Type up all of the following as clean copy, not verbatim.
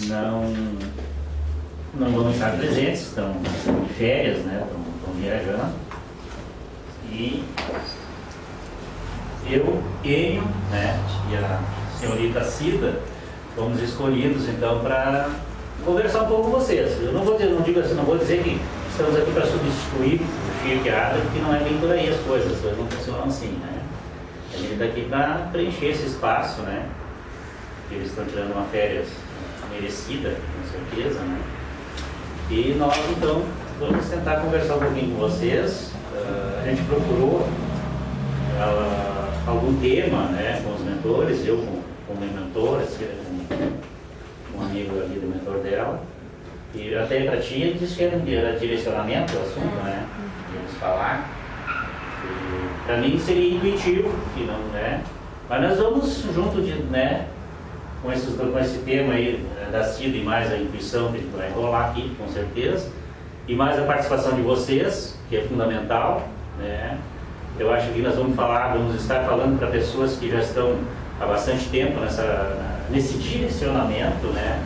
não vão estar presentes, estão de férias, né? Estão viajando. E eu, ele, né, e a senhorita Cida fomos escolhidos então para conversar um pouco com vocês. Eu não vou dizer que estamos aqui para substituir o Chico e a Ada, porque não é bem por aí as coisas não funcionam assim, né? A gente está aqui para preencher esse espaço, né? Eles estão tirando uma férias merecida, com certeza, né? E nós então vamos tentar conversar um pouquinho com vocês. A gente procurou algum tema, né, com os mentores, eu como mentor, com um amigo ali do mentor dela, e até para ti disse que era direcionamento do assunto, né, íamos falar. Para mim seria intuitivo, que não é, mas nós vamos junto né, com esse tema aí da Cida e mais a intuição que a gente vai rolar aqui, com certeza, e mais a participação de vocês, que é fundamental, né? Eu acho que nós vamos estar falando para pessoas que já estão há bastante tempo nesse direcionamento, né?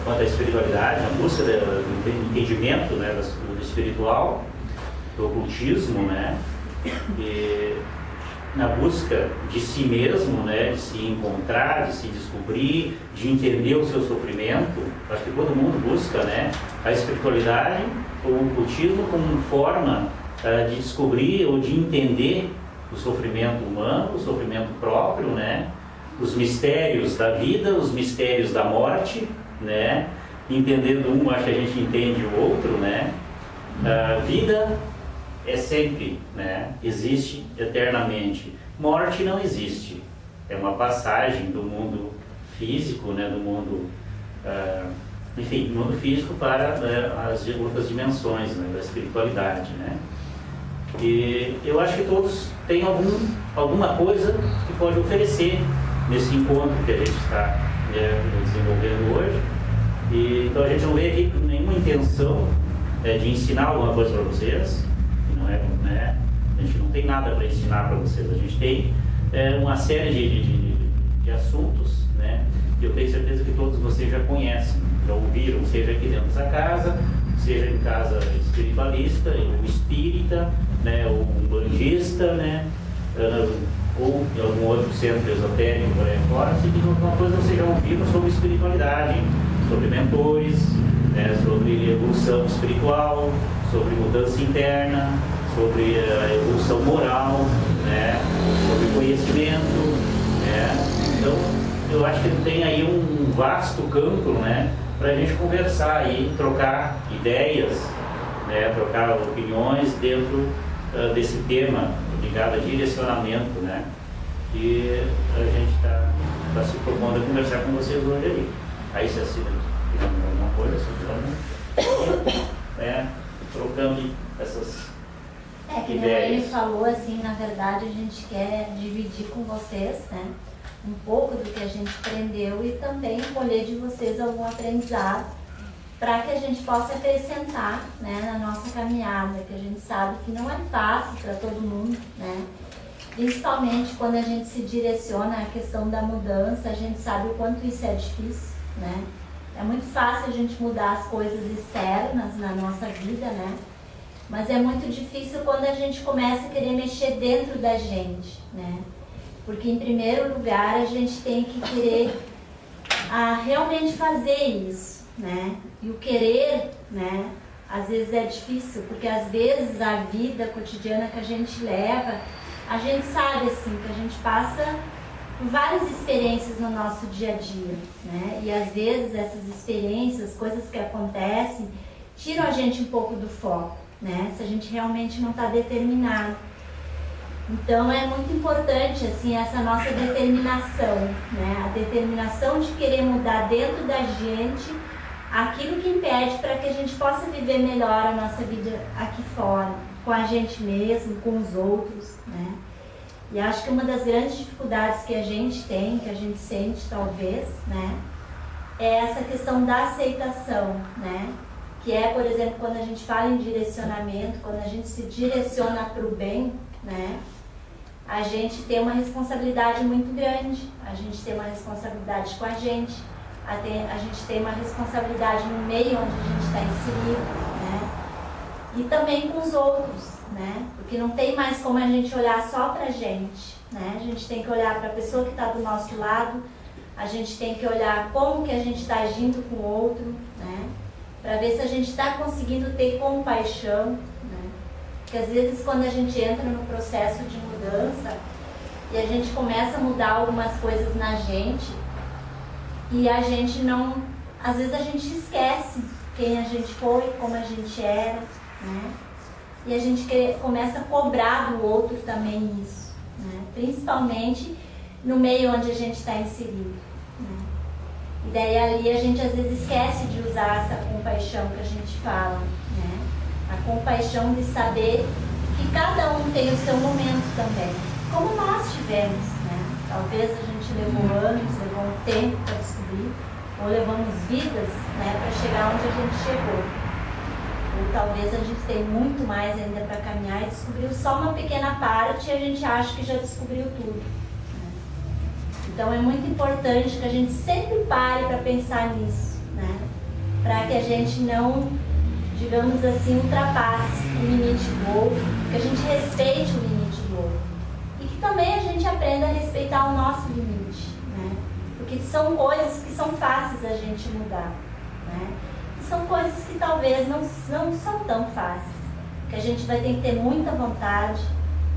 Quanto à espiritualidade, na busca do entendimento, né? Do espiritual, do ocultismo, né? E na busca de si mesmo, né? De se encontrar, de se descobrir, de entender o seu sofrimento. Acho que todo mundo busca, né? A espiritualidade, o ocultismo como forma de descobrir ou de entender o sofrimento humano, o sofrimento próprio, né? Os mistérios da vida, os mistérios da morte, né? Entendendo um, acho que a gente entende o outro, né? A vida é sempre, né? Existe eternamente. Morte não existe. É uma passagem do mundo físico, né? Do mundo, enfim, do mundo físico para as outras dimensões, né? Da espiritualidade, né? E eu acho que todos têm alguma coisa que pode oferecer nesse encontro que a gente está desenvolvendo hoje. E, então a gente não veio aqui com nenhuma intenção de ensinar alguma coisa para vocês. Não é, né? A gente não tem nada para ensinar para vocês. A gente tem uma série de assuntos, né? Que eu tenho certeza que todos vocês já conhecem, já ouviram, seja aqui dentro dessa casa, seja em casa espiritualista, ou espírita, né, ou um bandista, né, ou em algum outro centro esotérico por aí fora, se alguma coisa vocês já ouviram sobre espiritualidade, sobre mentores, né, sobre evolução espiritual, sobre mudança interna, sobre a evolução moral, né, sobre conhecimento, né. Então eu acho que tem aí um vasto campo, né, para a gente conversar e trocar ideias, né, trocar opiniões dentro desse tema ligado a direcionamento, né, que a gente está se propondo a conversar com vocês hoje aí. Aí se assina alguma coisa, trocando essas que ideias. Ele falou assim, na verdade a gente quer dividir com vocês, né, um pouco do que a gente aprendeu e também colher de vocês algum aprendizado para que a gente possa acrescentar, né, na nossa caminhada, que a gente sabe que não é fácil para todo mundo, né? Principalmente quando a gente se direciona à questão da mudança, a gente sabe o quanto isso é difícil, né? É muito fácil a gente mudar as coisas externas na nossa vida, né? Mas é muito difícil quando a gente começa a querer mexer dentro da gente, né? Porque em primeiro lugar a gente tem que querer realmente fazer isso, né? E o querer, né? Às vezes é difícil, porque às vezes a vida cotidiana que a gente leva, a gente sabe assim, que a gente passa por várias experiências no nosso dia a dia, né? E às vezes essas experiências, coisas que acontecem, tiram a gente um pouco do foco, né? Se a gente realmente não está determinado. Então é muito importante assim, essa nossa determinação, né? A determinação de querer mudar dentro da gente aquilo que impede para que a gente possa viver melhor a nossa vida aqui fora, com a gente mesmo, com os outros, né? E acho que uma das grandes dificuldades que a gente tem, que a gente sente talvez, né, é essa questão da aceitação, né? Que é, por exemplo, quando a gente fala em direcionamento, quando a gente se direciona para o bem, né, a gente tem uma responsabilidade muito grande, a gente tem uma responsabilidade com a gente, a gente tem uma responsabilidade no meio onde a gente está inserido, né? E também com os outros, né? Porque não tem mais como a gente olhar só pra gente, né? A gente tem que olhar para a pessoa que está do nosso lado, a gente tem que olhar como que a gente está agindo com o outro, né? Para ver se a gente está conseguindo ter compaixão, né? Porque às vezes quando a gente entra no processo de mudança e a gente começa a mudar algumas coisas na gente e a gente não, às vezes a gente esquece quem a gente foi, como a gente era, né? E a gente começa a cobrar do outro também isso, né? Principalmente no meio onde a gente está inserido, né? E daí ali a gente às vezes esquece de usar essa compaixão que a gente fala, né? A compaixão de saber que cada um tem o seu momento também, como nós tivemos, né? Talvez a gente levou anos, levou um tempo para descobrir, ou levamos vidas, né, para chegar onde a gente chegou. Ou talvez a gente tenha muito mais ainda para caminhar e descobriu só uma pequena parte e a gente acha que já descobriu tudo, né? Então é muito importante que a gente sempre pare para pensar nisso, né? Para que a gente não, digamos assim, ultrapasse o limite do outro, que a gente respeite o limite do outro. E que também a gente aprenda a respeitar o nosso limite, né? Porque são coisas que são fáceis a gente mudar, né? E são coisas que talvez não são tão fáceis, que a gente vai ter que ter muita vontade,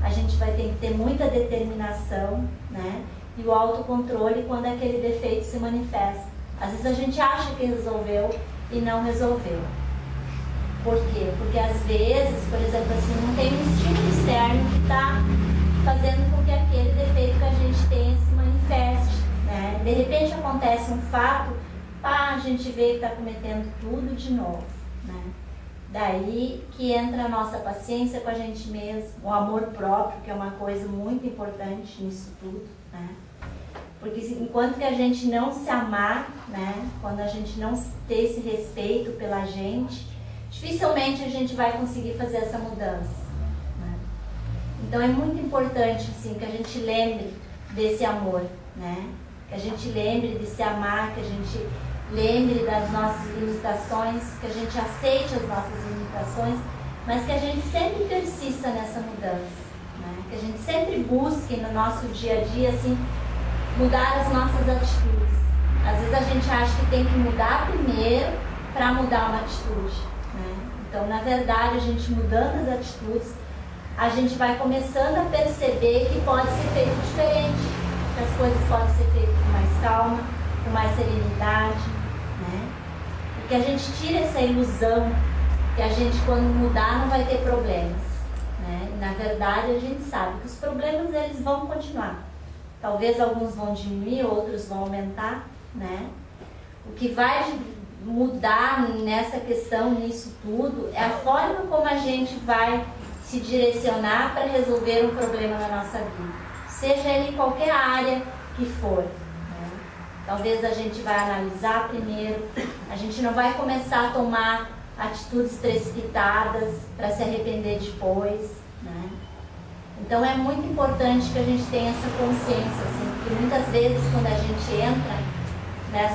a gente vai ter que ter muita determinação, né? E o autocontrole quando aquele defeito se manifesta. Às vezes a gente acha que resolveu e não resolveu. Por quê? Porque às vezes, por exemplo, assim, não tem um estímulo externo que está fazendo com que aquele defeito que a gente tenha se manifeste, né? De repente acontece um fato, pá, a gente vê que está cometendo tudo de novo, né? Daí que entra a nossa paciência com a gente mesmo, o amor próprio, que é uma coisa muito importante nisso tudo, né? Porque enquanto que a gente não se amar, né? Quando a gente não ter esse respeito pela gente, dificilmente a gente vai conseguir fazer essa mudança, né? Então é muito importante, assim, que a gente lembre desse amor, né? Que a gente lembre de se amar, que a gente lembre das nossas limitações, que a gente aceite as nossas limitações, mas que a gente sempre persista nessa mudança, né? Que a gente sempre busque no nosso dia a dia, assim, mudar as nossas atitudes. Às vezes a gente acha que tem que mudar primeiro para mudar uma atitude, né? Então, na verdade, a gente mudando as atitudes, a gente vai começando a perceber que pode ser feito diferente, que as coisas podem ser feitas com mais calma, com mais serenidade, né? E que a gente tire essa ilusão que a gente, quando mudar, não vai ter problemas, né? E, na verdade, a gente sabe que os problemas, eles vão continuar. Talvez alguns vão diminuir, outros vão aumentar, né? O que vai mudar nessa questão, nisso tudo, é a forma como a gente vai se direcionar para resolver um problema na nossa vida, seja ele em qualquer área que for, né? Talvez a gente vai analisar primeiro, a gente não vai começar a tomar atitudes precipitadas para se arrepender depois, né? Então é muito importante que a gente tenha essa consciência, assim, porque muitas vezes quando a gente entra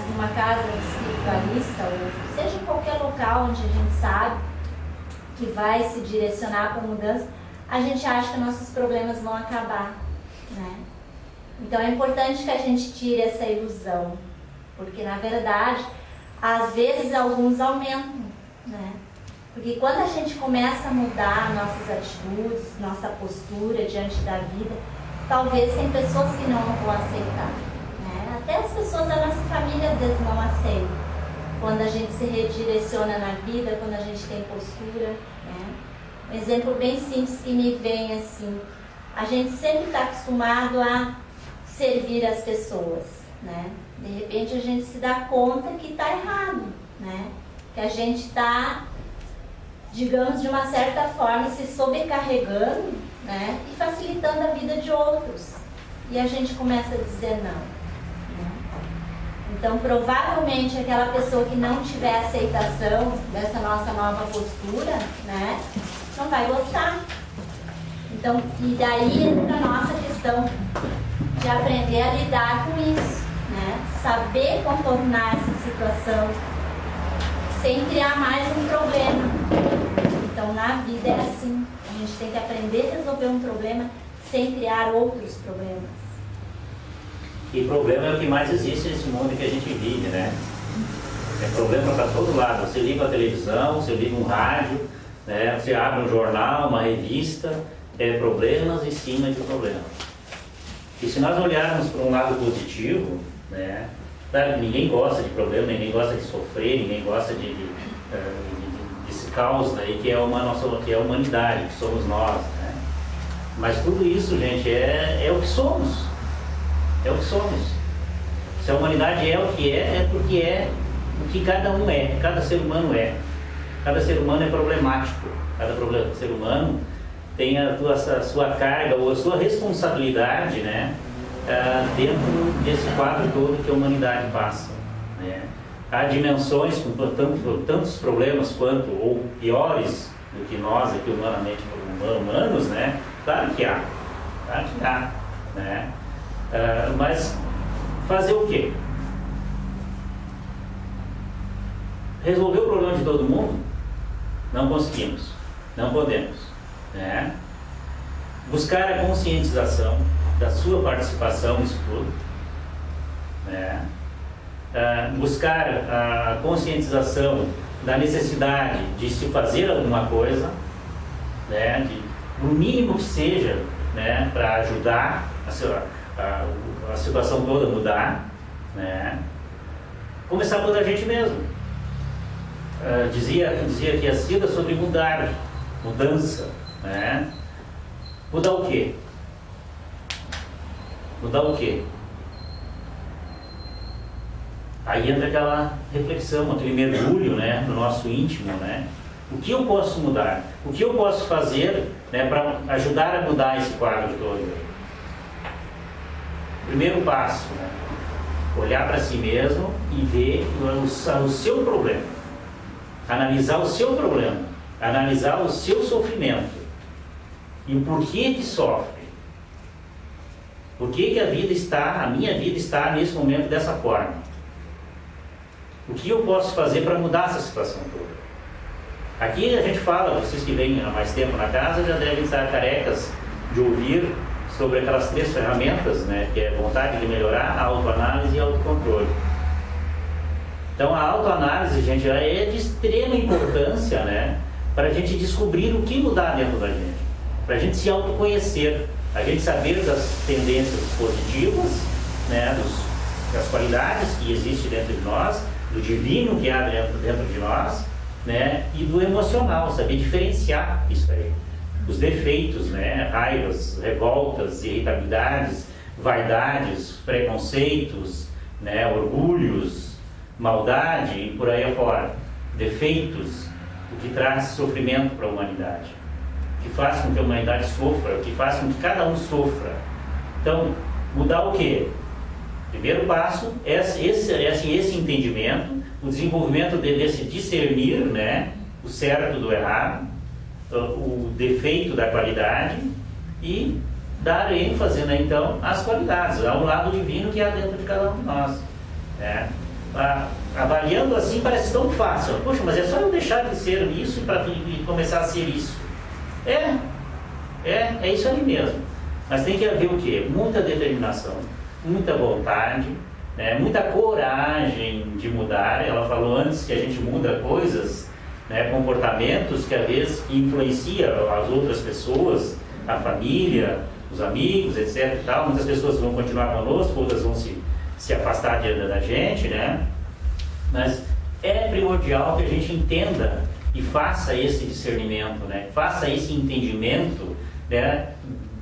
numa casa espiritualista, ou seja em qualquer local onde a gente sabe que vai se direcionar para a mudança, a gente acha que nossos problemas vão acabar, né? Então é importante que a gente tire essa ilusão, porque na verdade, às vezes alguns aumentam, né? Porque quando a gente começa a mudar nossas atitudes, nossa postura diante da vida, talvez tem pessoas que não vão aceitar, né? Até as pessoas da nossa família às vezes não aceitam. Quando a gente se redireciona na vida, quando a gente tem postura, né? Um exemplo bem simples que me vem assim, a gente sempre está acostumado a servir as pessoas, né? De repente a gente se dá conta que está errado, né? Que a gente está, digamos, de uma certa forma, se sobrecarregando, né? E facilitando a vida de outros. E a gente começa a dizer não, né? Então, provavelmente, aquela pessoa que não tiver aceitação dessa nossa nova postura, né? Não vai gostar. Então, e daí entra a nossa questão de aprender a lidar com isso, né? saber contornar essa situação sem criar mais um problema. Então, na vida é assim. A gente tem que aprender a resolver um problema sem criar outros problemas. E problema é o que mais existe nesse mundo que a gente vive, né? É problema para todo lado. Você liga a televisão, você liga um rádio, né? Você abre um jornal, uma revista, problemas em cima de problemas. E se nós olharmos para um lado positivo, né? Claro, ninguém gosta de problema, ninguém gosta de sofrer, ninguém gosta desse caos aí que é a humanidade, que somos nós, né? Mas tudo isso, gente, é o que somos. É o que somos. Se a humanidade é o que é porque é o que cada um é, cada ser humano é. Cada ser humano é problemático. Cada ser humano tem a sua carga ou a sua responsabilidade, né? Dentro desse quadro todo que a humanidade passa, né? Há dimensões com tantos problemas quanto, ou piores do que nós aqui humanos, né? Claro que há, né? Mas fazer o quê? Resolver o problema de todo mundo? Não conseguimos, não podemos, né? Buscar a conscientização da sua participação nisso tudo, né? Buscar a conscientização da necessidade de se fazer alguma coisa, né? O mínimo que seja, né? Para ajudar a situação toda a mudar, né? Começar por a gente mesmo. Dizia aqui a Cida sobre mudança, né? Mudar o quê? Mudar o quê? Aí entra aquela reflexão, aquele mergulho, né, no nosso íntimo, né? O que eu posso mudar? O que eu posso fazer, né, para ajudar a mudar esse quadro todo? Primeiro passo, né? Olhar para si mesmo e ver o seu problema. Analisar o seu problema. Analisar o seu sofrimento. E o porquê que sofre. Por que a minha vida está nesse momento dessa forma? O que eu posso fazer para mudar essa situação toda? Aqui a gente fala, vocês que vêm há mais tempo na casa já devem estar carecas de ouvir sobre aquelas 3 ferramentas, né, que é vontade de melhorar, a autoanálise e autocontrole. Então a autoanálise, gente, ela é de extrema importância, né, para a gente descobrir o que mudar dentro da gente, para a gente se autoconhecer, a gente saber das tendências positivas, né, das qualidades que existem dentro de nós, do divino que há dentro de nós, né, e do emocional, saber diferenciar isso aí. Os defeitos, né, raivas, revoltas, irritabilidades, vaidades, preconceitos, né, orgulhos, maldade e por aí afora. Defeitos, o que traz sofrimento para a humanidade, o que faz com que a humanidade sofra, o que faz com que cada um sofra. Então, mudar o quê? Primeiro passo é esse entendimento, o desenvolvimento desse discernir, né, o certo do errado, o defeito da qualidade e dar ênfase, né, então, às qualidades, ao lado divino que há dentro de cada um de nós, né? Avaliando assim parece tão fácil. Poxa, mas é só eu deixar de ser isso para começar a ser isso. É isso ali mesmo. Mas tem que haver o quê? Muita determinação, muita vontade, né? Muita coragem de mudar. Ela falou antes que a gente muda coisas, né? Comportamentos que às vezes influenciam as outras pessoas, a família, os amigos, etc. e tal. Muitas pessoas vão continuar conosco, outras vão se afastar da gente, né? Mas é primordial que a gente entenda e faça esse discernimento, né? Faça esse entendimento, né,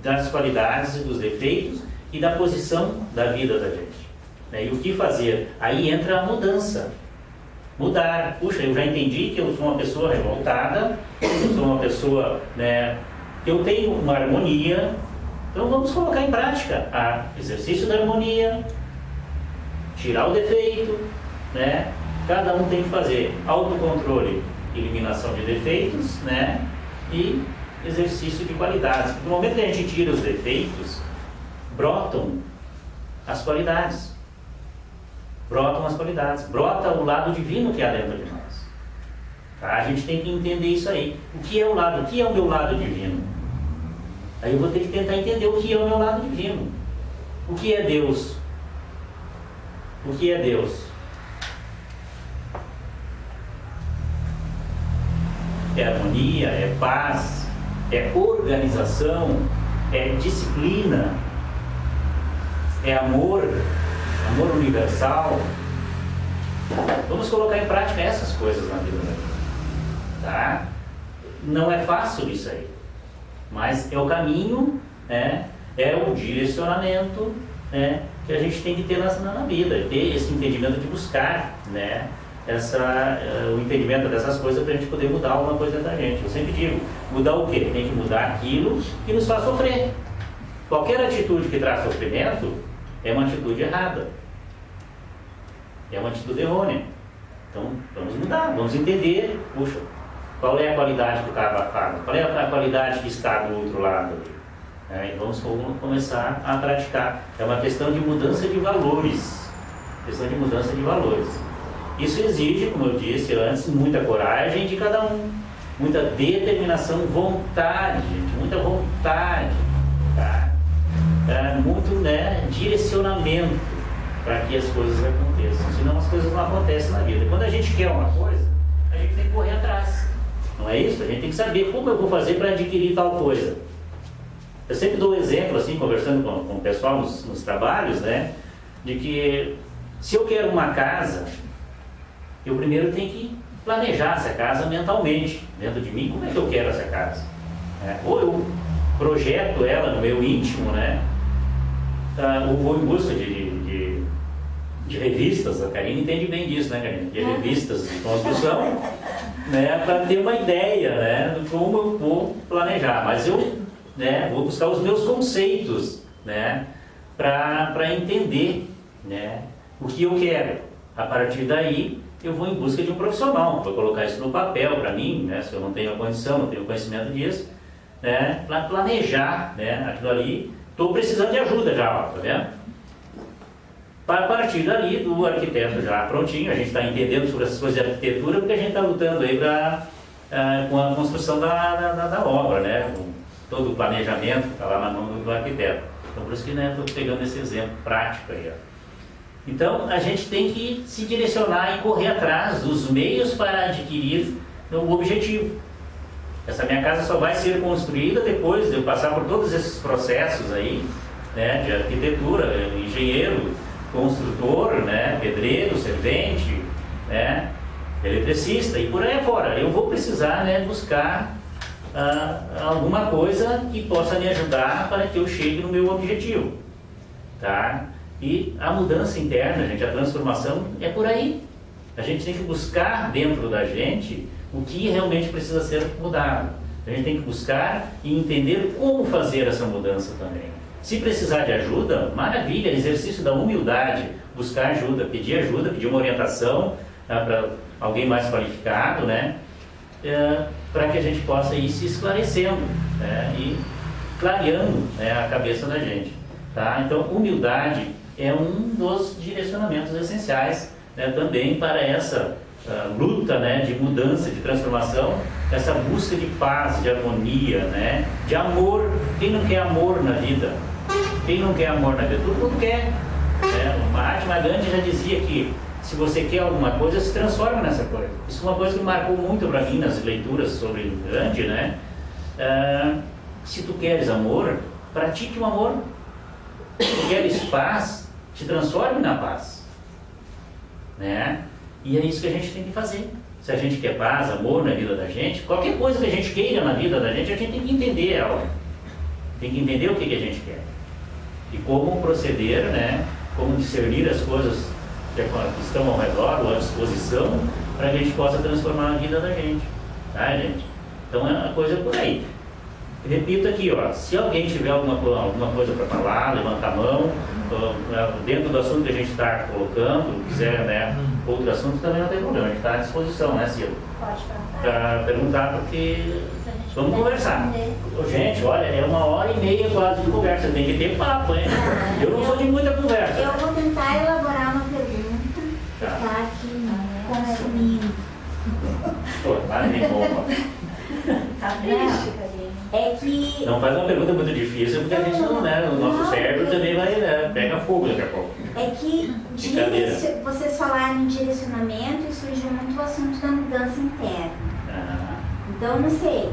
das qualidades e dos defeitos e da posição da vida da gente, né? E o que fazer? Aí entra a mudança. Mudar. Puxa, eu já entendi que eu sou uma pessoa revoltada, eu sou uma pessoa, né, que eu tenho uma harmonia, então vamos colocar em prática o exercício da harmonia, tirar o defeito, né? Cada um tem que fazer autocontrole, eliminação de defeitos, né? E exercício de qualidades. No momento que a gente tira os defeitos, brotam as qualidades. brotam as qualidades, brota o lado divino que há dentro de nós. Tá? A gente tem que entender isso aí. O que é o meu lado divino? Aí eu vou ter que tentar entender o que é o meu lado divino. O que é Deus? O que é Deus? É harmonia, é paz, é organização, é disciplina, é amor, amor universal. Vamos colocar em prática essas coisas na vida da gente, tá? Não é fácil isso aí, mas é o caminho, né? É o direcionamento, né, que a gente tem que ter na vida, ter esse entendimento de buscar, né, o entendimento dessas coisas para a gente poder mudar alguma coisa da gente. Eu sempre digo, mudar o quê? Tem que mudar aquilo que nos faz sofrer. Qualquer atitude que traz sofrimento é uma atitude errada, é uma atitude errônea. Então vamos mudar, vamos entender, puxa, qual é a qualidade que está abafada, qual é a qualidade que está do outro lado. E vamos começar a praticar. É uma questão de mudança de valores. Questão de mudança de valores. Isso exige, como eu disse antes, muita coragem de cada um, muita determinação, vontade, gente, muita vontade, tá? Muito, né, direcionamento para que as coisas aconteçam. Senão as coisas não acontecem na vida. Quando a gente quer uma coisa, a gente tem que correr atrás. Não é isso? A gente tem que saber como eu vou fazer para adquirir tal coisa. Eu sempre dou um exemplo, assim, conversando com o pessoal nos trabalhos, né, de que se eu quero uma casa, eu primeiro tenho que planejar essa casa mentalmente, dentro de mim, como é que eu quero essa casa. Ou eu projeto ela no meu íntimo, né, ou vou em busca de revistas, a Karine entende bem disso, né, Karine? De revistas de construção, né, para ter uma ideia, né, de como eu vou planejar. Mas eu, né, vou buscar os meus conceitos, né, para entender, né, o que eu quero. A partir daí, eu vou em busca de um profissional, vou colocar isso no papel para mim, né, se eu não tenho a condição, não tenho conhecimento disso, né, para planejar, né, aquilo ali. Estou precisando de ajuda já, ó, tá vendo? A partir dali, do arquiteto já prontinho, a gente está entendendo sobre essas coisas de arquitetura, porque a gente está lutando aí com a construção da obra, né? Com todo o planejamento que está lá na mão do arquiteto. Então, por isso que, né, estou pegando esse exemplo prático aí, ó. Então, a gente tem que se direcionar e correr atrás dos meios para adquirir o objetivo. Essa minha casa só vai ser construída depois de eu passar por todos esses processos aí, né, de arquitetura, engenheiro, construtor, né, pedreiro, servente, né, eletricista e por aí fora. Eu vou precisar, né, buscar alguma coisa que possa me ajudar para que eu chegue no meu objetivo, tá? E a mudança interna, gente, a transformação é por aí. A gente tem que buscar dentro da gente o que realmente precisa ser mudado. A gente tem que buscar e entender como fazer essa mudança também. Se precisar de ajuda, maravilha, exercício da humildade, buscar ajuda, pedir uma orientação para alguém mais qualificado, né? Para que a gente possa ir se esclarecendo, né? E clareando, né, a cabeça da gente. Tá? Então, humildade é um dos direcionamentos essenciais, né, também para essa luta, né, de mudança, de transformação, essa busca de paz, de harmonia, né, de amor. Quem não quer amor na vida? Quem não quer amor na vida? Todo mundo quer. Né? O Mahatma Gandhi já dizia que se você quer alguma coisa, se transforma nessa coisa. Isso é uma coisa que marcou muito para mim nas leituras sobre Gandhi, né? Se tu queres amor, pratique o amor. Se tu queres paz, te transforme na paz. Né? E é isso que a gente tem que fazer. Se a gente quer paz, amor na vida da gente, qualquer coisa que a gente queira na vida da gente, a gente tem que entender ela. Tem que entender o que a gente quer. E como proceder, né? Como discernir as coisas que estão ao redor, ou à disposição, para que a gente possa transformar a vida da gente. Tá, gente? Então é uma coisa por aí. Repito aqui, ó, se alguém tiver alguma coisa para falar, levanta a mão, dentro do assunto que a gente está colocando, quiser, né, outro assunto também não tem problema, a gente está à disposição, né, Ciro? Pode perguntar. Para perguntar, porque vamos conversar. Gente, olha, é 1h30 quase de conversa, tem que ter papo, hein? Eu não sou de muita conversa. Eu vou tentar elaborar uma pergunta. Pô, lá nem bom. Tá vendo? É que... Não faz uma pergunta muito difícil, porque a gente não, né? O nosso cérebro também vai, né, pega fogo daqui a pouco. É que vocês falaram em direcionamento e surgiu muito o assunto da mudança interna. Então, não sei,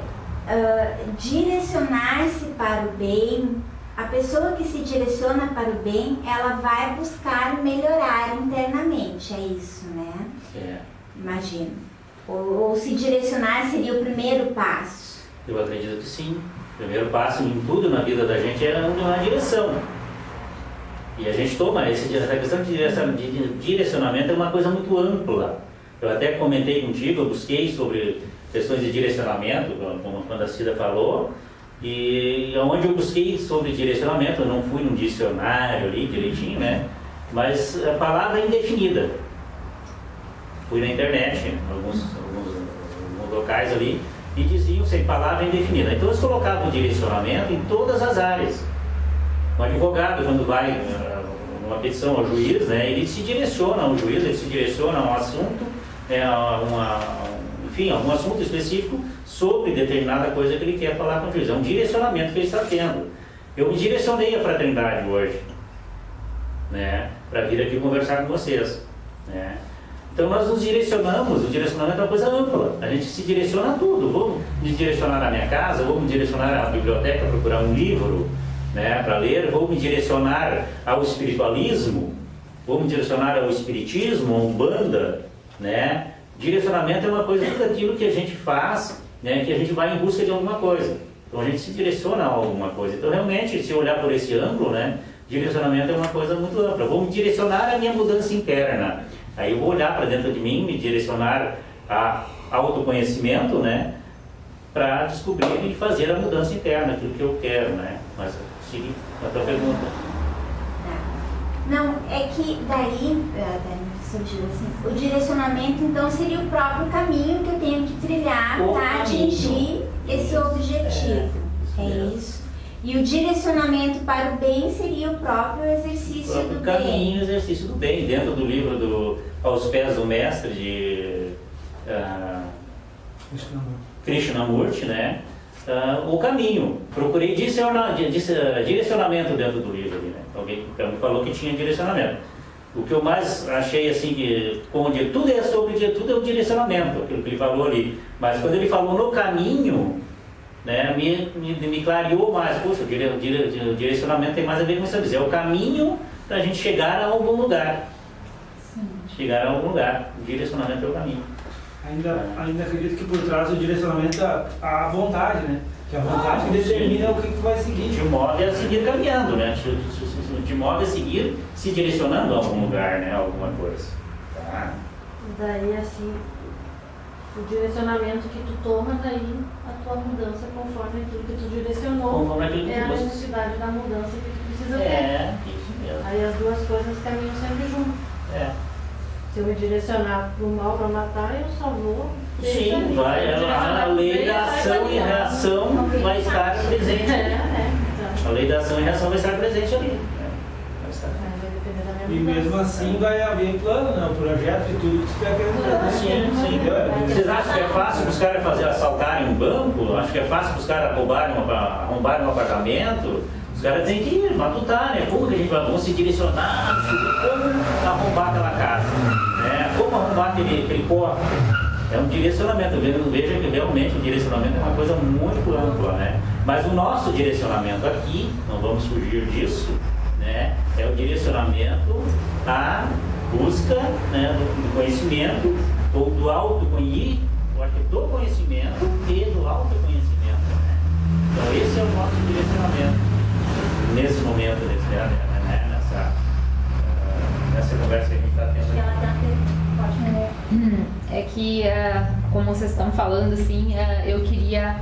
direcionar-se para o bem, a pessoa que se direciona para o bem, ela vai buscar melhorar internamente, é isso, né? Imagino. Ou se direcionar seria o primeiro passo. Eu acredito que sim. O primeiro passo em tudo na vida da gente é uma direção. E a gente toma essa questão de direcionamento é uma coisa muito ampla. Eu até comentei contigo, eu busquei sobre questões de direcionamento, como quando a Cida falou, e onde eu busquei sobre direcionamento, eu não fui num dicionário ali direitinho, né? Mas a palavra é indefinida. Fui na internet, em alguns locais ali, e diziam sem palavra indefinida. Então eles colocavam direcionamento em todas as áreas. Um advogado, quando vai numa petição ao juiz, né, ele se direciona ao juiz, ele se direciona a um assunto, enfim, algum assunto específico sobre determinada coisa que ele quer falar com o juiz. É um direcionamento que ele está tendo. Eu me direcionei à fraternidade hoje, né, para vir aqui conversar com vocês, né. Então nós nos direcionamos, o direcionamento é uma coisa ampla, a gente se direciona a tudo. Vou me direcionar na minha casa, vou me direcionar à biblioteca, procurar um livro, né, para ler, vou me direcionar ao espiritualismo, vou me direcionar ao espiritismo, à Umbanda, né. Direcionamento é uma coisa, tudo aquilo que a gente faz, né, que a gente vai em busca de alguma coisa. Então a gente se direciona a alguma coisa. Então realmente, se olhar por esse ângulo, né, direcionamento é uma coisa muito ampla. Vou me direcionar à minha mudança interna. Aí eu vou olhar para dentro de mim, me direcionar a autoconhecimento, né, para descobrir e fazer a mudança interna, aquilo que eu quero, né. Mas segui a tua pergunta. Não, é que daí surgiu assim, o direcionamento então seria o próprio caminho que eu tenho que trilhar para atingir esse objetivo. É isso. E o direcionamento para o bem seria o próprio exercício do bem. Caminho, exercício do bem, dentro do livro Aos Pés do Mestre de Krishnamurti, né? O caminho. Procurei direcionamento dentro do livro ali, né? Alguém me falou que tinha direcionamento. O que eu mais achei assim, que tudo é o direcionamento, aquilo que ele falou ali. Mas quando ele falou no caminho, né, me clareou mais. Poxa, o direcionamento tem mais a ver com isso. É o caminho para a gente chegar a algum lugar. Sim. Chegar a algum lugar. O direcionamento é o caminho. Ainda acredito que por trás do direcionamento a vontade, né? Que a vontade que determina o que tu vai seguir. Te move a seguir caminhando, né? Te move a seguir se direcionando a algum lugar, né? Alguma coisa. Tá? Daí assim, o direcionamento que tu toma, daí a tua mudança conforme aquilo que tu direcionou, conforme aquilo que é a necessidade da mudança que tu precisa ter. Isso mesmo. Aí as duas coisas caminham sempre junto. Se eu me direcionar para o mal, para matar, eu só vou... Sim, a lei da ação e reação vai estar presente. A lei da ação e reação vai estar presente ali. Vai estar. E mesmo assim vai haver plano, né? O projeto de tudo que você está querendo fazer. Sim. Vocês acham que é fácil os caras assaltarem um banco? Acho que é fácil os caras arrombarem um apartamento? Os caras têm que ir, matutar, né? Como que a gente vai se direcionar? Como arrombar aquela casa? Né? Como arrombar aquele cofre? É um direcionamento. Eu vejo que realmente o direcionamento é uma coisa muito ampla, né? Mas o nosso direcionamento aqui, não vamos fugir disso, né? É o direcionamento à busca, né, do conhecimento, ou do autoconhecimento, do conhecimento e do autoconhecimento, né? Então esse é o nosso direcionamento nesse momento, nessa conversa que a gente está tendo. É que, como vocês estão falando, assim, eu queria,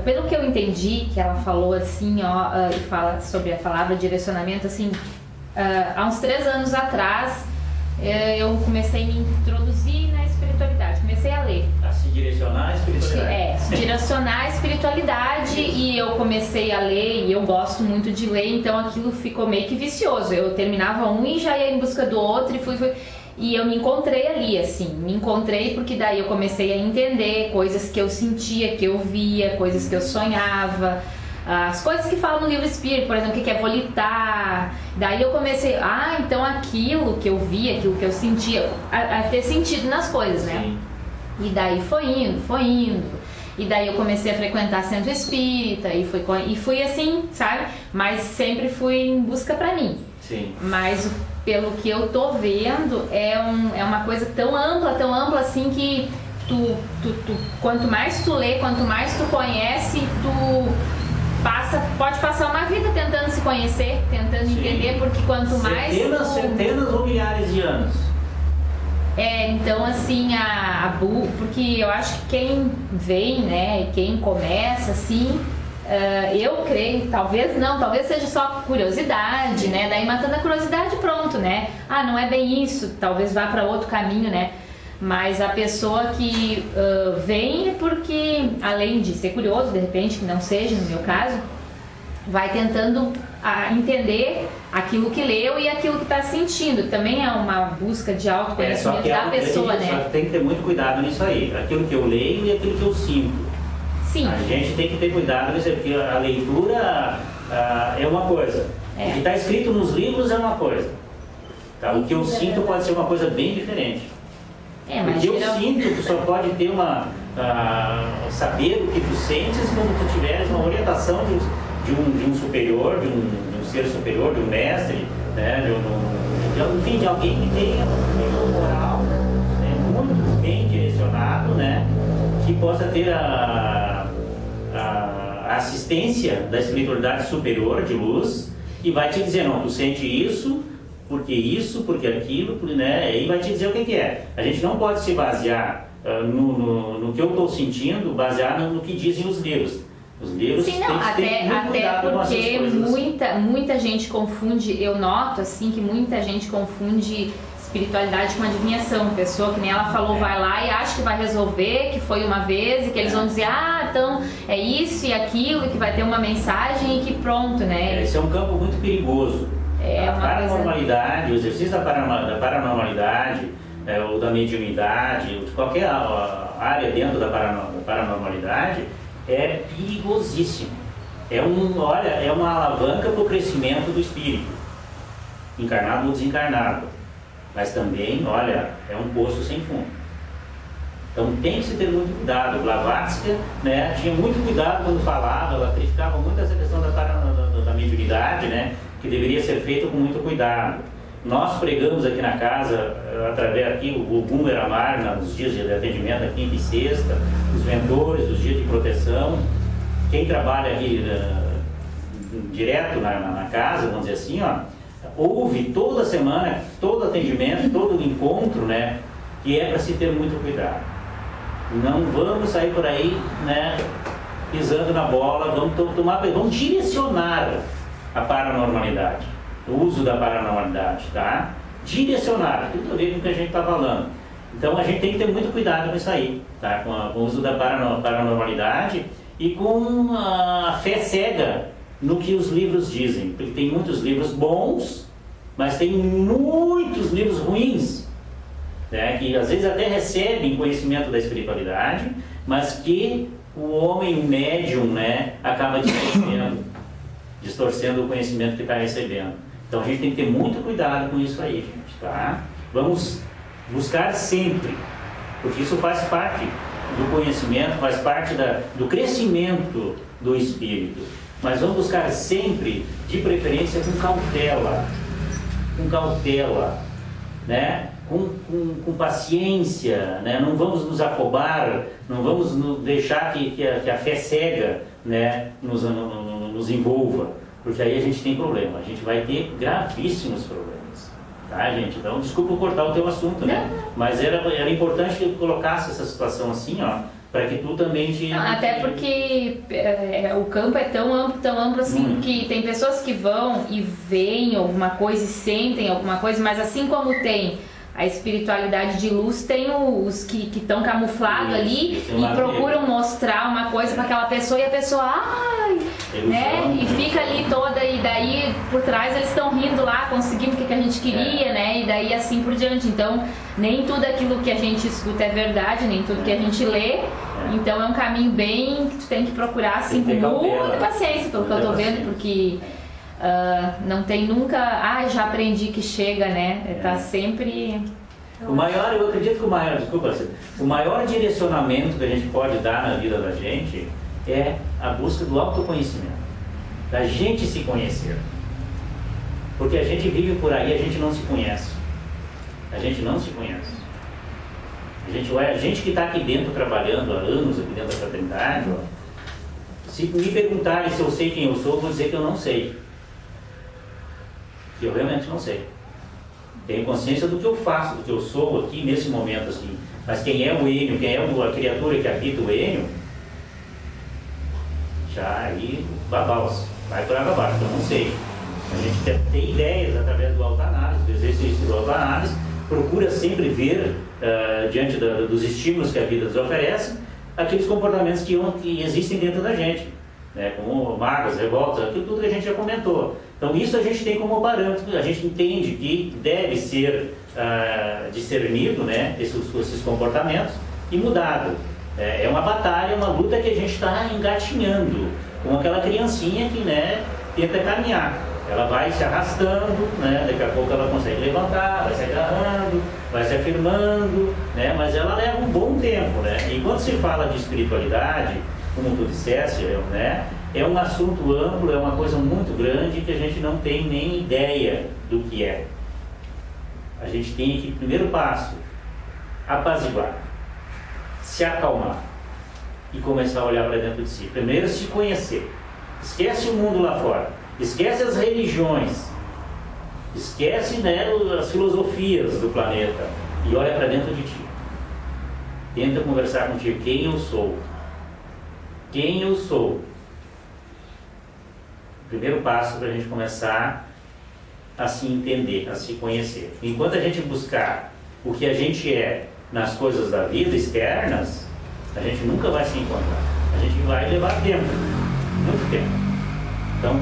pelo que eu entendi, que ela falou assim, e fala sobre a palavra direcionamento, assim, há uns 3 anos atrás, eu comecei a me introduzir na espiritualidade, comecei a ler. A se direcionar à espiritualidade. Se direcionar à espiritualidade, e eu comecei a ler, e eu gosto muito de ler, então aquilo ficou meio que vicioso. Eu terminava um e já ia em busca do outro, e fui. E eu me encontrei ali, assim, me encontrei porque daí eu comecei a entender coisas que eu sentia, que eu via, coisas que eu sonhava, as coisas que falam no livro espírito, por exemplo, o que é volitar. Daí eu comecei, então aquilo que eu via, aquilo que eu sentia, a ter sentido nas coisas, né? Sim. E daí foi indo. E daí eu comecei a frequentar centro espírita e fui assim, sabe? Mas sempre fui em busca pra mim. Sim. Mas pelo que eu tô vendo, é uma coisa tão ampla assim que tu quanto mais tu lê, quanto mais tu conhece, tu pode passar uma vida tentando se conhecer, tentando entender, porque quanto mais centenas ou milhares de anos. Então assim, porque eu acho que quem vem, né, quem começa assim, eu creio, talvez seja só curiosidade, né, daí matando a curiosidade, pronto, né, não é bem isso, talvez vá para outro caminho, né, mas a pessoa que vem é porque, além de ser curioso, de repente, que não seja no meu caso, vai tentando entender aquilo que leu e aquilo que está sentindo. Também é uma busca de autoconhecimento da pessoa, né? Só que tem que ter muito cuidado nisso aí. Aquilo que eu leio e aquilo que eu sinto. Sim. A gente tem que ter cuidado nisso aí, porque a leitura é uma coisa. O que está escrito nos livros é uma coisa. Tá? O que eu sinto pode ser uma coisa bem diferente. Mas o que eu sinto, tu só pode ter saber o que tu sentes quando tu tiveres uma orientação de um superior, de um ser superior, de um mestre, né, enfim, de alguém que tenha um moral, né, muito bem direcionado, né, que possa ter a assistência da espiritualidade superior de luz e vai te dizer, não, tu sente isso, porque aquilo, né, e vai te dizer o que é. A gente não pode se basear no que eu estou sentindo, basear no que dizem os livros. Os livros Sim, não, até porque muita gente confunde, eu noto assim que muita gente confunde espiritualidade com adivinhação. Pessoa que nem ela falou, vai lá e acha que vai resolver, que foi uma vez e que eles vão dizer, então é isso e aquilo, e que vai ter uma mensagem e que pronto, né? Esse é um campo muito perigoso. A paranormalidade, o exercício da paranormalidade, ou da mediunidade, ou de qualquer área dentro da paranormalidade, é perigosíssimo. É uma alavanca para o crescimento do espírito, encarnado ou desencarnado. Mas também, é um poço sem fundo. Então tem que se ter muito cuidado. Blavatsky, né, tinha muito cuidado quando falava, ela criticava muito essa questão da mediunidade, né, que deveria ser feito com muito cuidado. Nós pregamos aqui na casa, através aqui, o Bumber Amar, nos dias de atendimento, aqui quinta e sexta, os mentores, os dias de proteção. Quem trabalha aqui direto na casa, vamos dizer assim, ouve toda semana, todo atendimento, todo encontro, né, que é para se ter muito cuidado. Não vamos sair por aí, né, pisando na bola, vamos direcionar a paranormalidade. O uso da paranormalidade, tá? Direcionar, tudo a ver com o que a gente está falando. Então a gente tem que ter muito cuidado com isso aí, tá? Com o uso da paranormalidade e com a fé cega no que os livros dizem. Porque tem muitos livros bons, mas tem muitos livros ruins, né? Que às vezes até recebem conhecimento da espiritualidade, mas que o homem médium, né, acaba distorcendo o conhecimento que está recebendo. Então a gente tem que ter muito cuidado com isso aí, gente, tá? Vamos buscar sempre, porque isso faz parte do conhecimento, faz parte do crescimento do espírito. Mas vamos buscar sempre, de preferência, com cautela, né? Com paciência, né? Não vamos nos afobar, não vamos deixar que a fé cega, né, nos envolva. Porque aí a gente tem problema, a gente vai ter gravíssimos problemas, tá, gente? Então, desculpa cortar o teu assunto, né? Mas era importante que eu colocasse essa situação assim, para que tu também te... Até porque o campo é tão amplo assim, que tem pessoas que vão e veem alguma coisa e sentem alguma coisa, mas assim como tem a espiritualidade de luz, tem os que estão camuflados ali e procuram mostrar uma coisa para aquela pessoa e a pessoa, né? E fica ali toda, e daí por trás eles estão rindo lá, conseguimos o que a gente queria, né? E daí assim por diante. Então, nem tudo aquilo que a gente escuta é verdade, nem tudo que a gente lê. Então é um caminho bem que tu tem que procurar assim com muita paciência, pelo que eu tô vendo, porque não tem nunca, já aprendi que chega, né? Tá sempre... O maior, eu acredito que o maior direcionamento que a gente pode dar na vida da gente é a busca do autoconhecimento, da gente se conhecer. Porque a gente vive por aí, a gente não se conhece. A gente não se conhece. A gente que está aqui dentro trabalhando há anos, aqui dentro da fraternidade, se me perguntarem se eu sei quem eu sou, eu vou dizer que eu não sei. Que eu realmente não sei. Tenho consciência do que eu faço, do que eu sou aqui nesse momento assim. Mas quem é o Enio, quem é a criatura que habita o Enio, já aí babaus, vai por água abaixo, eu não sei. A gente deve ter ideias através do autoanálise, do exercício do autoanálise, procura sempre ver, diante dos estímulos que a vida nos oferece, aqueles comportamentos que existem dentro da gente, né? Como mágoas, revoltas, aquilo tudo que a gente já comentou. Então isso a gente tem como parâmetro, a gente entende que deve ser discernido, né, esses comportamentos e mudado. É uma batalha, uma luta que a gente está engatinhando, como aquela criancinha que, né, tenta caminhar. Ela vai se arrastando, né, daqui a pouco ela consegue levantar, vai se agarrando, vai se afirmando, né, mas ela leva um bom tempo, né? E quando se fala de espiritualidade, como tu disseste, né, é um assunto amplo, é uma coisa muito grande que a gente não tem nem ideia do que é. A gente tem que, primeiro passo, apaziguar, se acalmar e começar a olhar para dentro de si. Primeiro, se conhecer. Esquece o mundo lá fora, esquece as religiões, esquece, né, as filosofias do planeta e olha para dentro de ti. Tenta conversar contigo, quem eu sou. Quem eu sou. Primeiro passo para a gente começar a se entender, a se conhecer. Enquanto a gente buscar o que a gente é nas coisas da vida externas, a gente nunca vai se encontrar. A gente vai levar tempo, muito tempo. Então,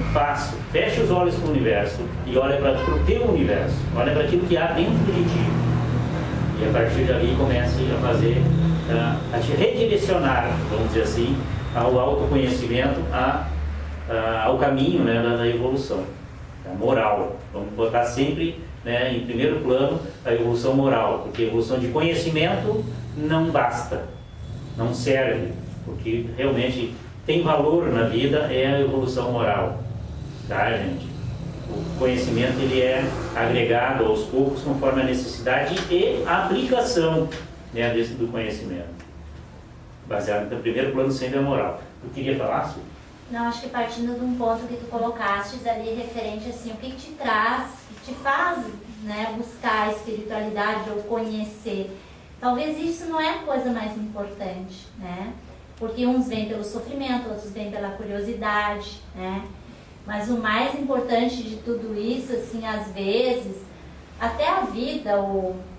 fecha os olhos para o universo e olha para o teu universo, olha para aquilo que há dentro de ti. E a partir dali comece a fazer, a te redirecionar, vamos dizer assim, ao autoconhecimento, ao caminho, né, da evolução, da moral. Vamos botar sempre, né, em primeiro plano a evolução moral, porque a evolução de conhecimento não basta, não serve, porque realmente tem valor na vida é a evolução moral, tá, gente? O conhecimento ele é agregado aos poucos conforme a necessidade e a aplicação, né, do conhecimento, baseado no primeiro plano sempre a moral. Tu queria falar, Su? Não, acho que partindo de um ponto que tu colocaste ali referente assim, o que te traz, o que te faz, né, buscar a espiritualidade ou conhecer. Talvez isso não é a coisa mais importante, né? Porque uns vêm pelo sofrimento, outros vêm pela curiosidade, né? Mas o mais importante de tudo isso, assim, às vezes, até a vida,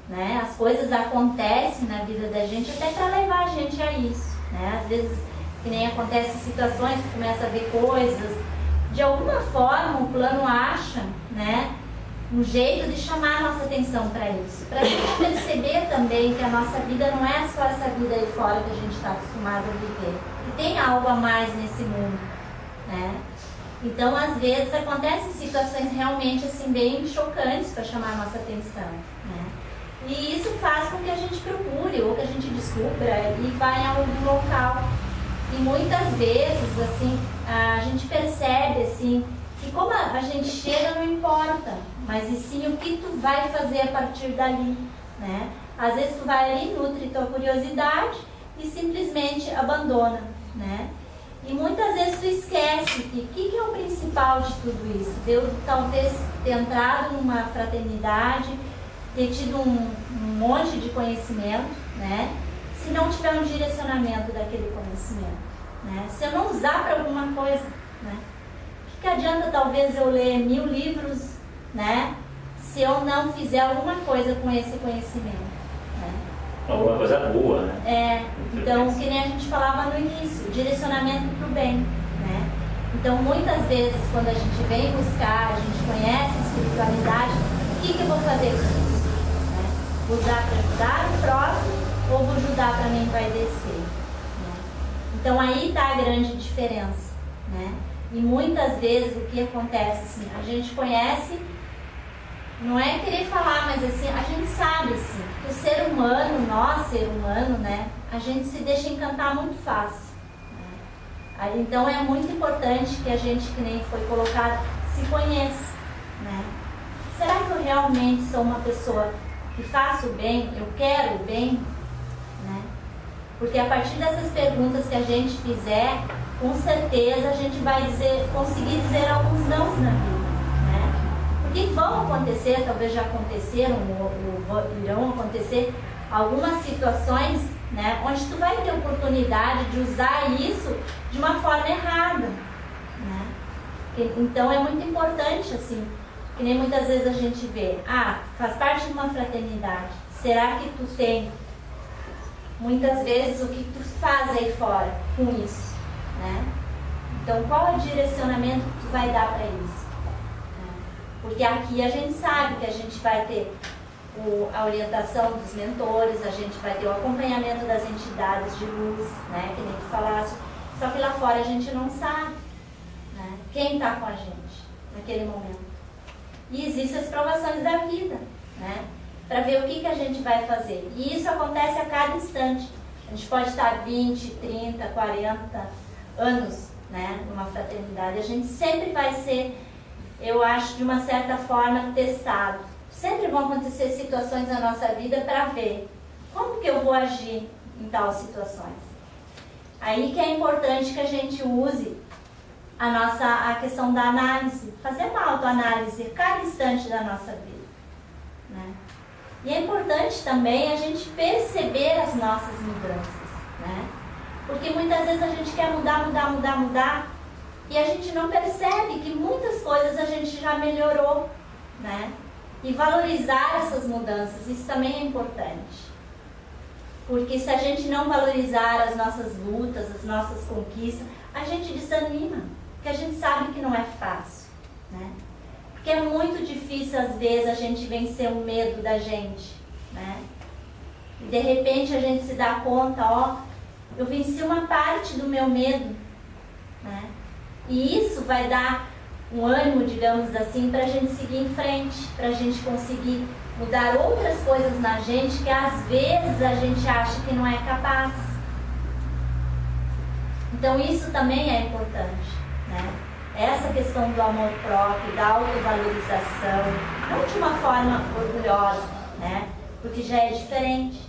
né, as coisas acontecem na vida da gente até para levar a gente a isso, né? Às vezes, que nem acontecem situações que começa a ver coisas, de alguma forma o plano acha, né, um jeito de chamar a nossa atenção para isso, para a gente perceber também que a nossa vida não é só essa vida aí fora que a gente está acostumado a viver, e tem algo a mais nesse mundo, né? Então, às vezes, acontecem situações realmente assim, bem chocantes para chamar a nossa atenção, né? E isso faz com que a gente procure, ou que a gente descubra e vá em algum local. E muitas vezes, assim, a gente percebe, assim, que como a gente chega não importa, mas e sim o que tu vai fazer a partir dali, né? Às vezes tu vai ali, nutre tua curiosidade e simplesmente abandona, né? E muitas vezes tu esquece que o que é o principal de tudo isso? Eu talvez ter entrado numa fraternidade, ter tido um monte de conhecimento, né? Se não tiver um direcionamento daquele conhecimento, né? Se eu não usar para alguma coisa, né? O que adianta talvez eu ler 1000 livros, né? Se eu não fizer alguma coisa com esse conhecimento, né? Alguma coisa boa, né? Então, que nem a gente falava no início, direcionamento para o bem, né? Então, muitas vezes, quando a gente vem buscar, a gente conhece a espiritualidade, o que eu vou fazer com isso? Né? Vou usar para ajudar o próximo ou vou ajudar para mim vai descer? Né? Então, aí está a grande diferença. Né? E muitas vezes o que acontece, assim, a gente conhece, não é querer falar, mas assim, a gente sabe assim, que o ser humano, nós ser humano, né, a gente se deixa encantar muito fácil. Né? Então é muito importante que a gente, que nem foi colocado, se conheça. Né? Será que eu realmente sou uma pessoa que faço o bem, eu quero o bem? Né? Porque a partir dessas perguntas que a gente fizer, com certeza a gente vai conseguir dizer alguns nãos na vida, né? Porque vão acontecer, talvez já aconteceram ou irão acontecer algumas situações, né, onde tu vai ter oportunidade de usar isso de uma forma errada, né? Então é muito importante, assim, que nem muitas vezes a gente vê, faz parte de uma fraternidade, será que tu tem muitas vezes o que tu faz aí fora com isso? Né? Então, qual é o direcionamento que tu vai dar para isso? Porque aqui a gente sabe que a gente vai ter a orientação dos mentores, a gente vai ter o acompanhamento das entidades de luz, né? Que nem tu falaste. Só que lá fora a gente não sabe, né? Quem está com a gente naquele momento. E existem as provações da vida, né? Para ver o que a gente vai fazer. E isso acontece a cada instante. A gente pode estar 20, 30, 40 anos, né, numa fraternidade. A gente sempre vai ser, eu acho, de uma certa forma, testado. Sempre vão acontecer situações na nossa vida para ver como que eu vou agir em tais situações. Aí que é importante que a gente use a questão da análise, fazer uma autoanálise cada instante da nossa vida. Né? E é importante também a gente perceber as nossas mudanças, né? Porque muitas vezes a gente quer mudar, e a gente não percebe que muitas coisas a gente já melhorou, né? E valorizar essas mudanças, isso também é importante. Porque se a gente não valorizar as nossas lutas, as nossas conquistas, a gente desanima, porque a gente sabe que não é fácil, né? Porque é muito difícil, às vezes, a gente vencer o medo da gente, né? E de repente a gente se dá conta, eu venci uma parte do meu medo, né? E isso vai dar um ânimo, digamos assim, para a gente seguir em frente, para a gente conseguir mudar outras coisas na gente que às vezes a gente acha que não é capaz. Então isso também é importante, né? Essa questão do amor próprio, da autovalorização, não de uma forma orgulhosa, né? Porque já é diferente.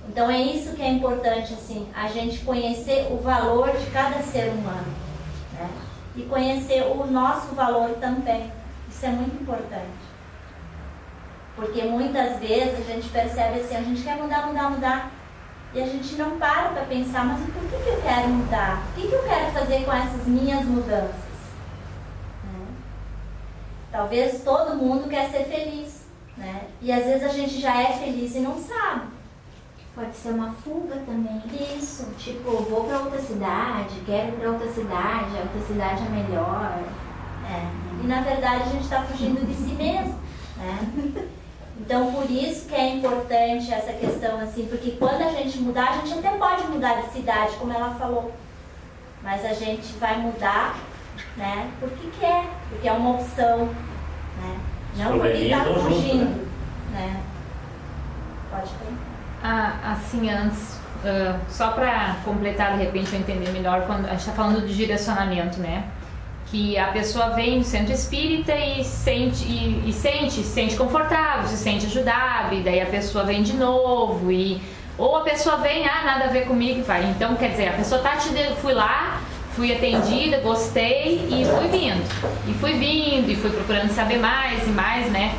Então é isso que é importante, assim, a gente conhecer o valor de cada ser humano, né? E conhecer o nosso valor também. Isso é muito importante. Porque muitas vezes a gente percebe assim, a gente quer mudar, e a gente não para pensar, mas por que eu quero mudar? O que eu quero fazer com essas minhas mudanças? Né? Talvez todo mundo quer ser feliz, né? E às vezes a gente já é feliz e não sabe. Pode ser uma fuga também. Isso. Tipo, vou pra outra cidade, quero ir pra outra cidade, a outra cidade é melhor. E na verdade a gente está fugindo de si mesmo, né? Então por isso que é importante essa questão, assim, porque quando a gente mudar, a gente até pode mudar de cidade, como ela falou. Mas a gente vai mudar, né, porque quer, porque é uma opção, né? Não porque está fugindo, né? Pode ter. Assim, antes, só para completar, de repente eu entender melhor, quando a gente está falando de direcionamento, né? Que a pessoa vem no centro espírita e se sente confortável, se sente ajudada, e daí a pessoa vem de novo, ou a pessoa vem, nada a ver comigo e vai. Então, quer dizer, a pessoa fui lá, fui atendida, gostei e fui vindo, e fui procurando saber mais e mais, né?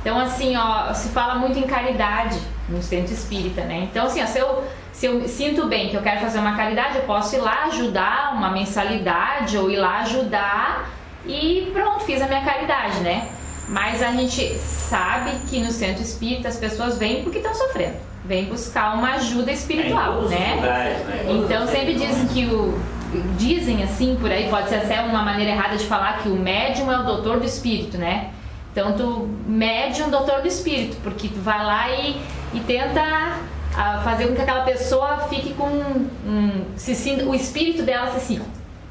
Então, assim, se fala muito em caridade no centro espírita, né? Então, assim, se eu sinto bem que eu quero fazer uma caridade, eu posso ir lá ajudar uma mensalidade, ou ir lá ajudar e pronto, fiz a minha caridade, né? Mas a gente sabe que no centro espírita as pessoas vêm porque estão sofrendo, vêm buscar uma ajuda espiritual, né? Lugares, né? Então sempre dizem que dizem assim por aí, pode ser até uma maneira errada de falar que o médium é o doutor do espírito, né? Então tu médium, doutor do espírito, porque tu vai lá e tenta fazer com que aquela pessoa fique com o espírito dela se sinta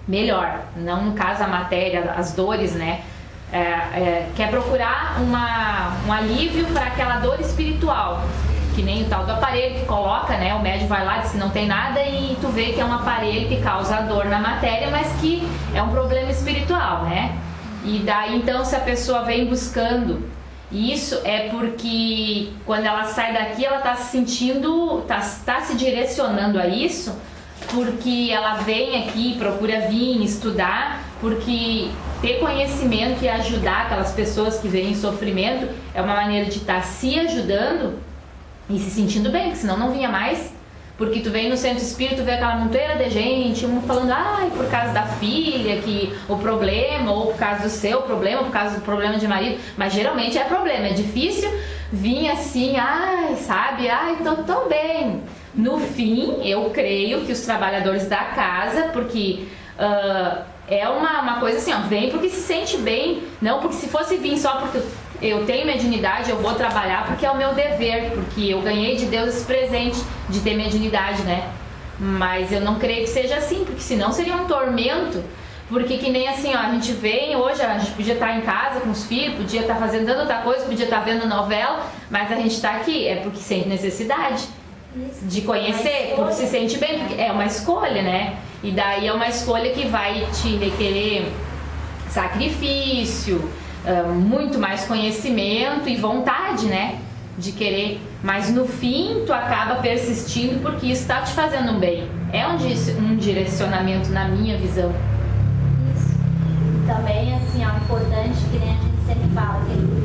melhor, não no caso a matéria, as dores, né? Quer procurar um alívio para aquela dor espiritual, que nem o tal do aparelho que coloca, né? O médium vai lá, diz que não tem nada e tu vê que é um aparelho que causa dor na matéria, mas que é um problema espiritual, né? E daí então, se a pessoa vem buscando isso, é porque quando ela sai daqui ela está se sentindo, está se direcionando a isso, porque ela vem aqui, procura vir estudar, porque ter conhecimento e ajudar aquelas pessoas que vêm em sofrimento é uma maneira de estar se ajudando e se sentindo bem, porque senão não vinha mais. Porque tu vem no centro espírita, tu vê aquela monteira de gente, um falando, por causa da filha, que o problema, ou por causa do seu problema, por causa do problema de marido, mas geralmente é problema, é difícil vir assim, sabe, tô tão bem. No fim, eu creio que os trabalhadores da casa, porque é uma coisa assim, vem porque se sente bem, não porque se fosse vir só porque eu tenho mediunidade, eu vou trabalhar porque é o meu dever, porque eu ganhei de Deus esse presente de ter mediunidade, né? Mas eu não creio que seja assim, porque senão seria um tormento, porque que nem assim, a gente vem hoje, a gente podia estar em casa com os filhos, podia estar fazendo tanta outra coisa, podia estar vendo novela, mas a gente está aqui, é porque sente necessidade de conhecer, porque se sente bem, porque é uma escolha, né? E daí é uma escolha que vai te requerer sacrifício, muito mais conhecimento e vontade, né, de querer, mas no fim tu acaba persistindo porque isso está te fazendo um bem, é um direcionamento na minha visão. Isso. Também assim, é importante, que nem a gente sempre fala,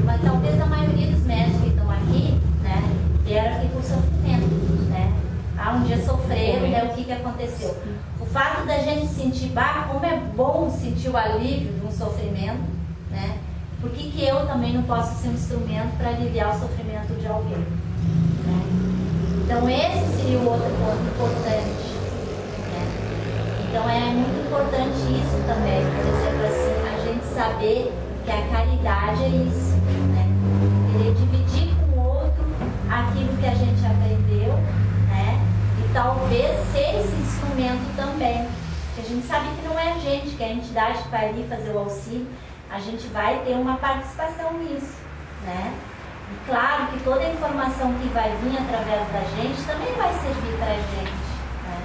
mas talvez a maioria dos médicos que estão aqui, né, vieram aqui por sofrimento, né, um dia sofreram, né, o que aconteceu? O fato da gente sentir, como é bom sentir o alívio de um sofrimento, né? Por que eu também não posso ser um instrumento para aliviar o sofrimento de alguém? Né? Então esse seria o outro ponto importante. Né? Então é muito importante isso também, por exemplo, assim, a gente saber que a caridade é isso. Né? Querer dividir com o outro aquilo que a gente aprendeu, né? E talvez ser esse instrumento também. Porque a gente sabe que não é a gente, que é a entidade que vai ali fazer o auxílio. A gente vai ter uma participação nisso, né? E claro que toda a informação que vai vir através da gente também vai servir para a gente, né?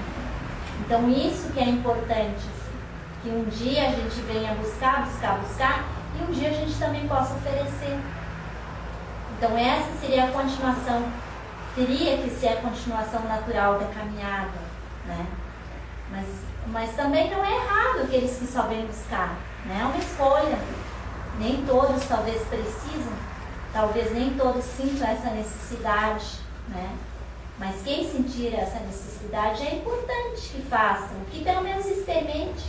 Então isso que é importante, assim, que um dia a gente venha buscar, e um dia a gente também possa oferecer. Então essa seria a continuação, teria que ser a continuação natural da caminhada, né? Mas também não é errado aqueles que só vêm buscar. É uma escolha. Nem todos talvez precisam, talvez nem todos sintam essa necessidade, né? Mas quem sentir essa necessidade é importante que façam, que pelo menos experimente,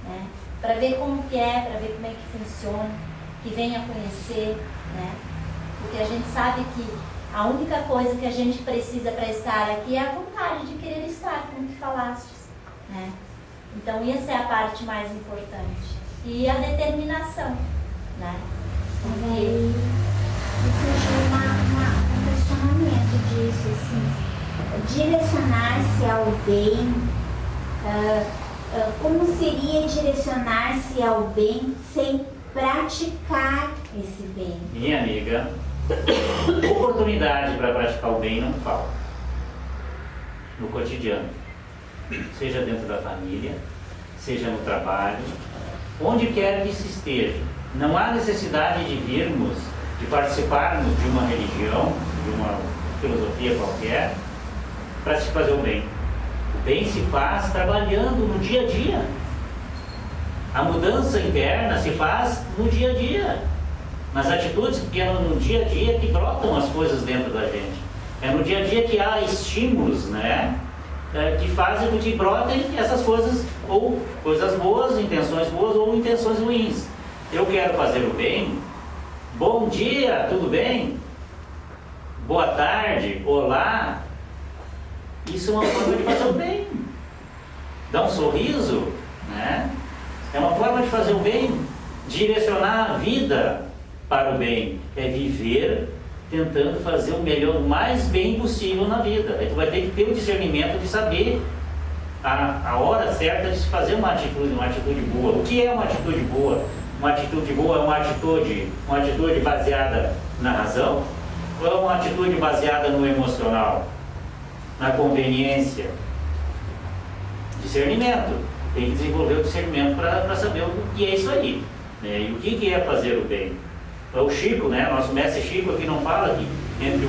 né? Para ver como que é, para ver como é que funciona, que venha conhecer, né? Porque a gente sabe que a única coisa que a gente precisa para estar aqui é a vontade de querer estar, como tu falaste, né? Então essa é a parte mais importante. E a determinação, né? Porque surgiu um questionamento disso, assim, direcionar-se ao bem, como seria direcionar-se ao bem sem praticar esse bem? Minha amiga, oportunidade para praticar o bem não falta no cotidiano, seja dentro da família, seja no trabalho, onde quer que se esteja. Não há necessidade de virmos, de participarmos de uma religião, de uma filosofia qualquer, para se fazer o bem. O bem se faz trabalhando no dia a dia. A mudança interna se faz no dia a dia. Nas atitudes, porque é no dia a dia que brotam as coisas dentro da gente. É no dia a dia que há estímulos, né? Que fazem com que brotem essas coisas, ou coisas boas, intenções boas ou intenções ruins. Eu quero fazer o bem. Bom dia, tudo bem? Boa tarde, olá. Isso é uma forma de fazer o bem. dar um sorriso, né? É uma forma de fazer o bem, direcionar a vida para o bem. É viver tentando fazer o melhor, o mais bem possível na vida. Aí tu vai ter que ter o discernimento de saber a hora certa de se fazer uma atitude boa. O que é uma atitude boa? Uma atitude boa é uma atitude baseada na razão? Ou é uma atitude baseada no emocional? Na conveniência? Discernimento. Tem que desenvolver o discernimento para saber o que é isso aí, né? E o que é fazer o bem. O Chico, né? Nosso mestre Chico aqui não fala que entre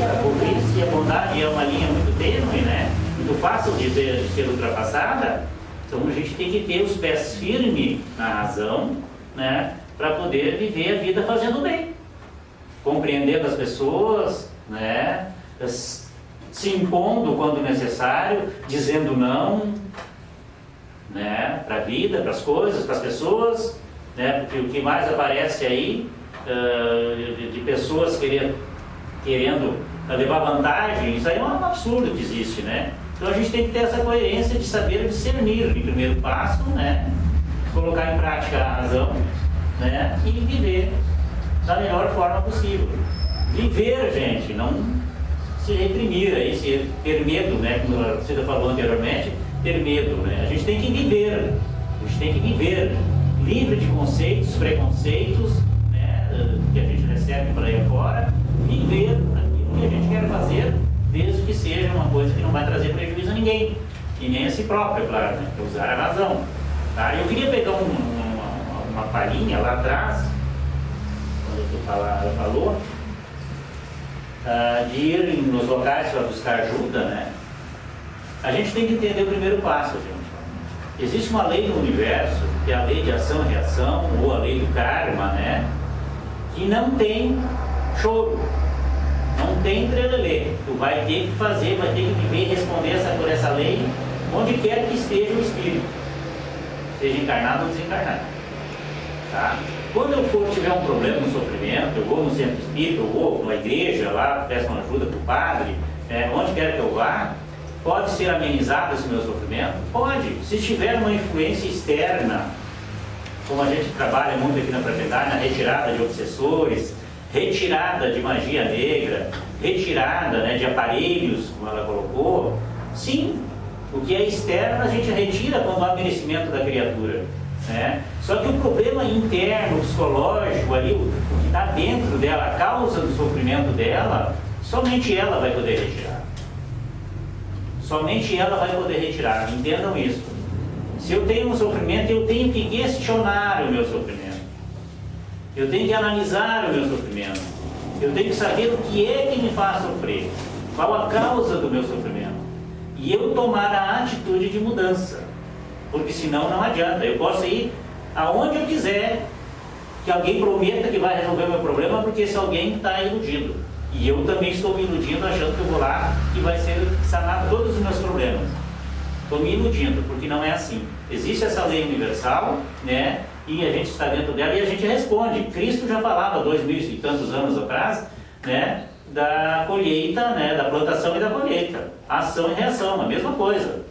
a burrice e a bondade é uma linha muito tênue, né? Muito fácil de ser ultrapassada. Então a gente tem que ter os pés firmes na razão, né? Para poder viver a vida fazendo o bem, compreendendo as pessoas, né? Se impondo quando necessário, dizendo não, né? Para a vida, para as coisas, para as pessoas, né? Porque o que mais aparece aí de pessoas querendo levar vantagem, isso aí é um absurdo que existe, né? Então a gente tem que ter essa coerência de saber discernir em primeiro passo, né? Colocar em prática a razão, né? E viver da melhor forma possível. Viver, gente, não se reprimir, aí, ter medo, né? Como a Cida falou anteriormente, ter medo, né? A gente tem que viver, livre de conceitos, preconceitos, né? Que a gente recebe por aí fora, viver aquilo que a gente quer fazer, desde que seja uma coisa que não vai trazer prejuízo a ninguém, e nem a si próprio, é claro, né? Para usar a razão. Tá? Eu queria pegar uma palhinha lá atrás, quando ela falou, de ir nos locais para buscar ajuda, né? A gente tem que entender o primeiro passo, gente. Existe uma lei no universo, que é a lei de ação e reação, ou a lei do karma, né? Que não tem choro, não tem trelelê. Tu vai ter que fazer, vai ter que viver e responder por essa lei, onde quer que esteja o espírito, seja encarnado ou desencarnado. Tá? Quando eu tiver um problema, um sofrimento, eu vou no centro espírita, eu vou na igreja lá, peço uma ajuda para o padre, onde quer que eu vá, pode ser amenizado esse meu sofrimento? Pode. Se tiver uma influência externa, como a gente trabalha muito aqui na propriedade, na retirada de obsessores, retirada de magia negra, retirada, né, de aparelhos, como ela colocou, sim, o que é externo a gente retira quando há merecimento da criatura. Né? Só que o problema interno, psicológico, ali, o que está dentro dela, a causa do sofrimento dela, somente ela vai poder retirar. Somente ela vai poder retirar, entendam isso. Se eu tenho um sofrimento, eu tenho que questionar o meu sofrimento. Eu tenho que analisar o meu sofrimento. Eu tenho que saber o que é que me faz sofrer. Qual a causa do meu sofrimento. E eu tomar a atitude de mudança. Porque senão não adianta. Eu posso ir aonde eu quiser, que alguém prometa que vai resolver o meu problema, porque esse alguém está iludido. E eu também estou me iludindo, achando que eu vou lá e vai ser sanado todos os meus problemas. Estou me iludindo, porque não é assim. Existe essa lei universal, né? E a gente está dentro dela e a gente responde. Cristo já falava 2000 e tantos anos atrás, né? Da colheita, né? Da plantação e da colheita. Ação e reação, a mesma coisa.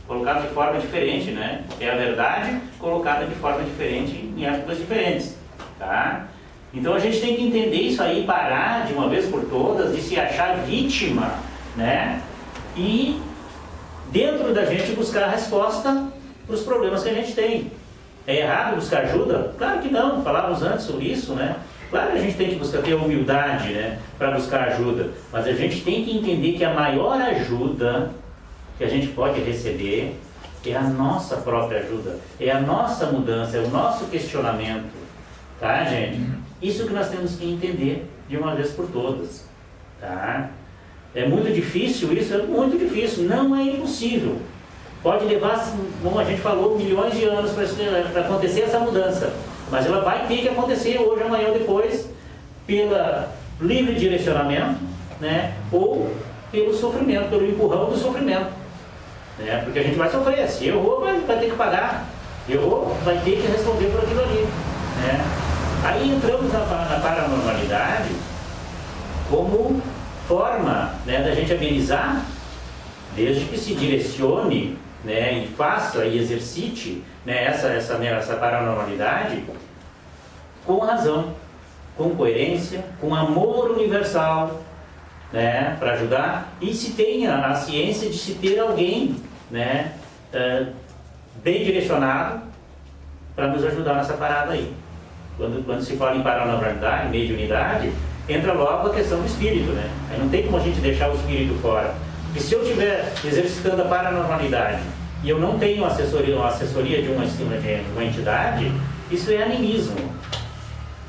Colocado de forma diferente, né? É a verdade colocada de forma diferente em épocas diferentes, tá? Então a gente tem que entender isso aí, parar de uma vez por todas de se achar vítima, né? E dentro da gente buscar a resposta para os problemas que a gente tem. É errado buscar ajuda? Claro que não, falávamos antes sobre isso, né? Claro que a gente tem que buscar, ter humildade, né? Para buscar ajuda, mas a gente tem que entender que a maior ajuda que a gente pode receber é a nossa própria ajuda, é a nossa mudança, é o nosso questionamento, tá, gente? Isso que nós temos que entender de uma vez por todas, tá? É muito difícil isso, é muito difícil, não é impossível. Pode levar, como a gente falou, milhões de anos para acontecer essa mudança, mas ela vai ter que acontecer hoje, amanhã ou depois, pelo livre direcionamento, né? Ou pelo sofrimento, pelo empurrão do sofrimento. Porque a gente vai sofrer, se errou, vai ter que pagar, errou, vai ter que responder por aquilo ali, né? Aí entramos na paranormalidade como forma, né, da gente amenizar desde que se direcione, né, e faça e exercite, né, essa paranormalidade com razão, com coerência, com amor universal, né, para ajudar, e se tenha a ciência de se ter alguém, né, bem direcionado para nos ajudar nessa parada aí. Quando se fala em paranormalidade, mediunidade, entra logo a questão do espírito, né? Aí não tem como a gente deixar o espírito fora. E se eu estiver exercitando a paranormalidade e eu não tenho assessoria de uma entidade, isso é animismo.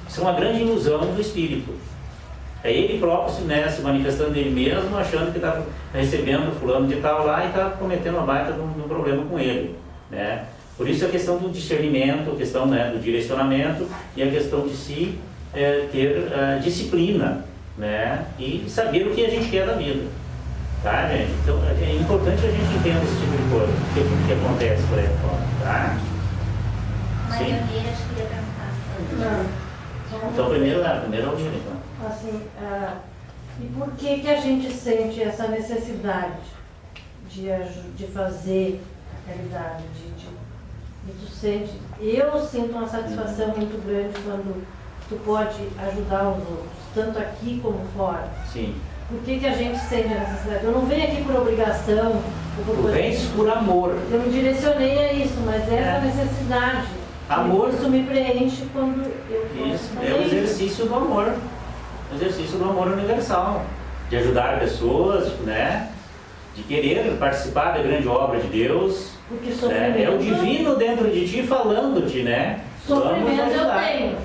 Isso é uma grande ilusão do espírito. É ele próprio, né, se manifestando ele mesmo, achando que está recebendo fulano de tal lá e está cometendo uma baita de um problema com ele, né? Por isso a questão do discernimento, a questão, né, do direcionamento e a questão de se ter disciplina, né, e saber o que a gente quer da vida, tá, gente? Então é importante a gente entender esse tipo de coisa, o que acontece por aí fora, tá? Marioneira, acho que queria perguntar. Então primeiro a Almira, então. Assim, e por que a gente sente essa necessidade de fazer a caridade, e tu sente, eu sinto uma satisfação muito grande quando tu pode ajudar os outros, tanto aqui como fora. Sim. Por que a gente sente a necessidade? Eu não venho aqui por obrigação, ou por Tu coisa. vens por amor. Eu me direcionei a isso, mas essa necessidade, Amor. isso me preenche quando eu posso Isso fazer é o isso. exercício do amor. O exercício do amor universal. De ajudar pessoas, né? De querer participar da grande obra de Deus. Porque Né? sofrimento, É o divino dentro de ti falando-te, né? sofrimento Vamos eu ajudar. tenho,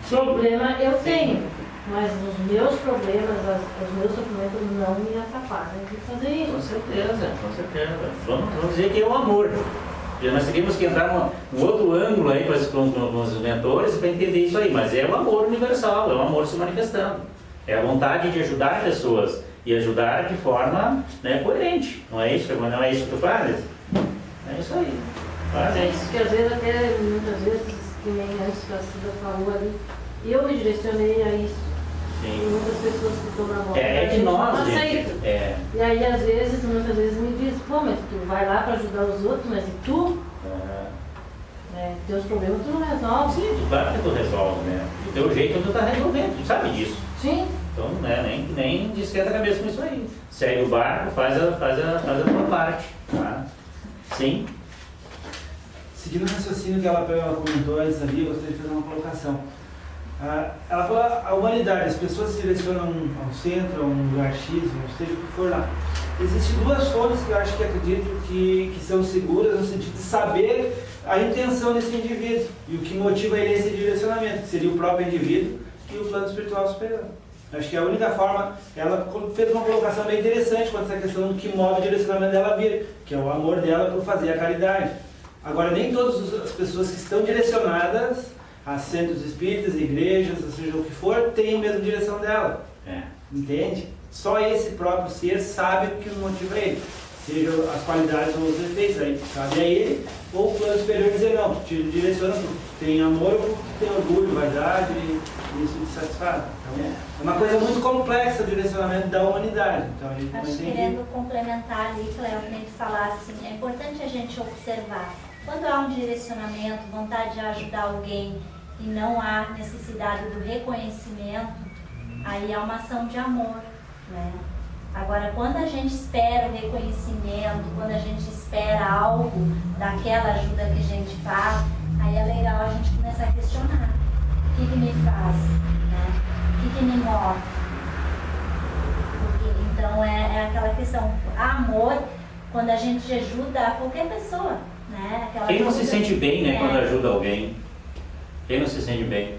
problema eu tenho, mas os meus problemas, os meus sofrimentos não me atrapalham de fazer Com isso. certeza, com certeza. Vamos dizer que é o amor. E nós teríamos que entrar num outro ângulo aí com os mentores para entender isso aí, mas é o amor universal, é o amor se manifestando. É a vontade de ajudar pessoas e ajudar de forma, né, coerente. Não é isso que tu fazes? É isso aí. Faz isso. Que às vezes até, muitas vezes, que nem antes que a Cida falou ali, eu me direcionei a isso. E Sim. muitas pessoas que estão na volta. É a de gente não nós, gente. aceita. É. E aí, às vezes, muitas vezes me diz, pô, mas tu vai lá para ajudar os outros, mas e tu? Teus problemas tu não resolve. Sim, claro que tu resolve, né? Do teu jeito tu tá resolvendo, tu sabe disso. Sim. Então, né, nem esquenta a cabeça com isso aí. Segue o barco, faz a tua parte, tá? Sim. Seguindo o raciocínio que ela comentou antes ali, eu gostaria de fazer uma colocação. Ela falou, a humanidade, as pessoas se direcionam ao centro, a um lugar X, ou seja o que for lá. Existem duas fontes que eu acho que acredito que são seguras, no sentido de saber a intenção desse indivíduo e o que motiva ele a esse direcionamento, que seria o próprio indivíduo e o plano espiritual superior. Acho que a única forma, ela fez uma colocação bem interessante quanto a essa questão do que move o direcionamento dela vir, que é o amor dela por fazer a caridade. Agora, nem todas as pessoas que estão direcionadas a centros espíritas, igrejas, ou seja, o que for, têm a mesma direção dela. Entende? Só esse próprio ser sabe o que motiva ele. Seja as qualidades ou os defeitos, aí cabe a ele, ou o plano superior dizer não, te direciona porque tem amor ou porque tem orgulho, vaidade, e isso te satisfaz. Então, é uma coisa muito complexa o direcionamento da humanidade. Então, a gente Acho que querendo complementar ali, Cleo, que nem tu falasse, é importante a gente observar. Quando há um direcionamento, vontade de ajudar alguém e não há necessidade do reconhecimento, aí há uma ação de amor, né? Agora, quando a gente espera o reconhecimento, quando a gente espera algo daquela ajuda que a gente faz, aí é legal a gente começar a questionar. O que me faz? Né? O que me move? Porque, então, é aquela questão, amor, quando a gente ajuda a qualquer pessoa, né? Aquela Quem não se ajuda, sente bem, né, quando ajuda alguém? Quem não se sente bem?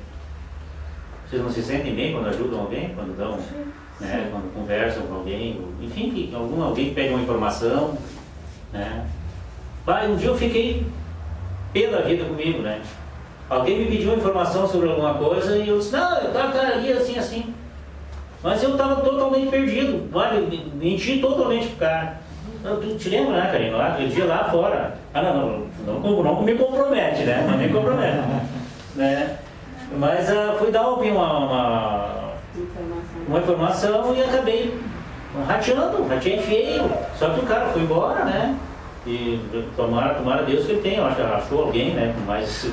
Vocês não se sentem bem quando ajudam alguém? Quando dão, né, quando conversam com alguém? Enfim, que alguém pega uma informação, né? Um dia eu fiquei pé da vida comigo, né? Alguém me pediu informação sobre alguma coisa e eu disse, não, eu estava ali assim. Mas eu estava totalmente perdido, menti totalmente pro cara. Tu te lembra, né, Karina? Lá, aquele dia lá fora. Não me compromete, né? Não me compromete. Né? Mas fui dar uma informação e acabei rateei feio. Só que o cara foi embora, né? E tomara Deus que ele tenha, achou alguém, né? Com mais.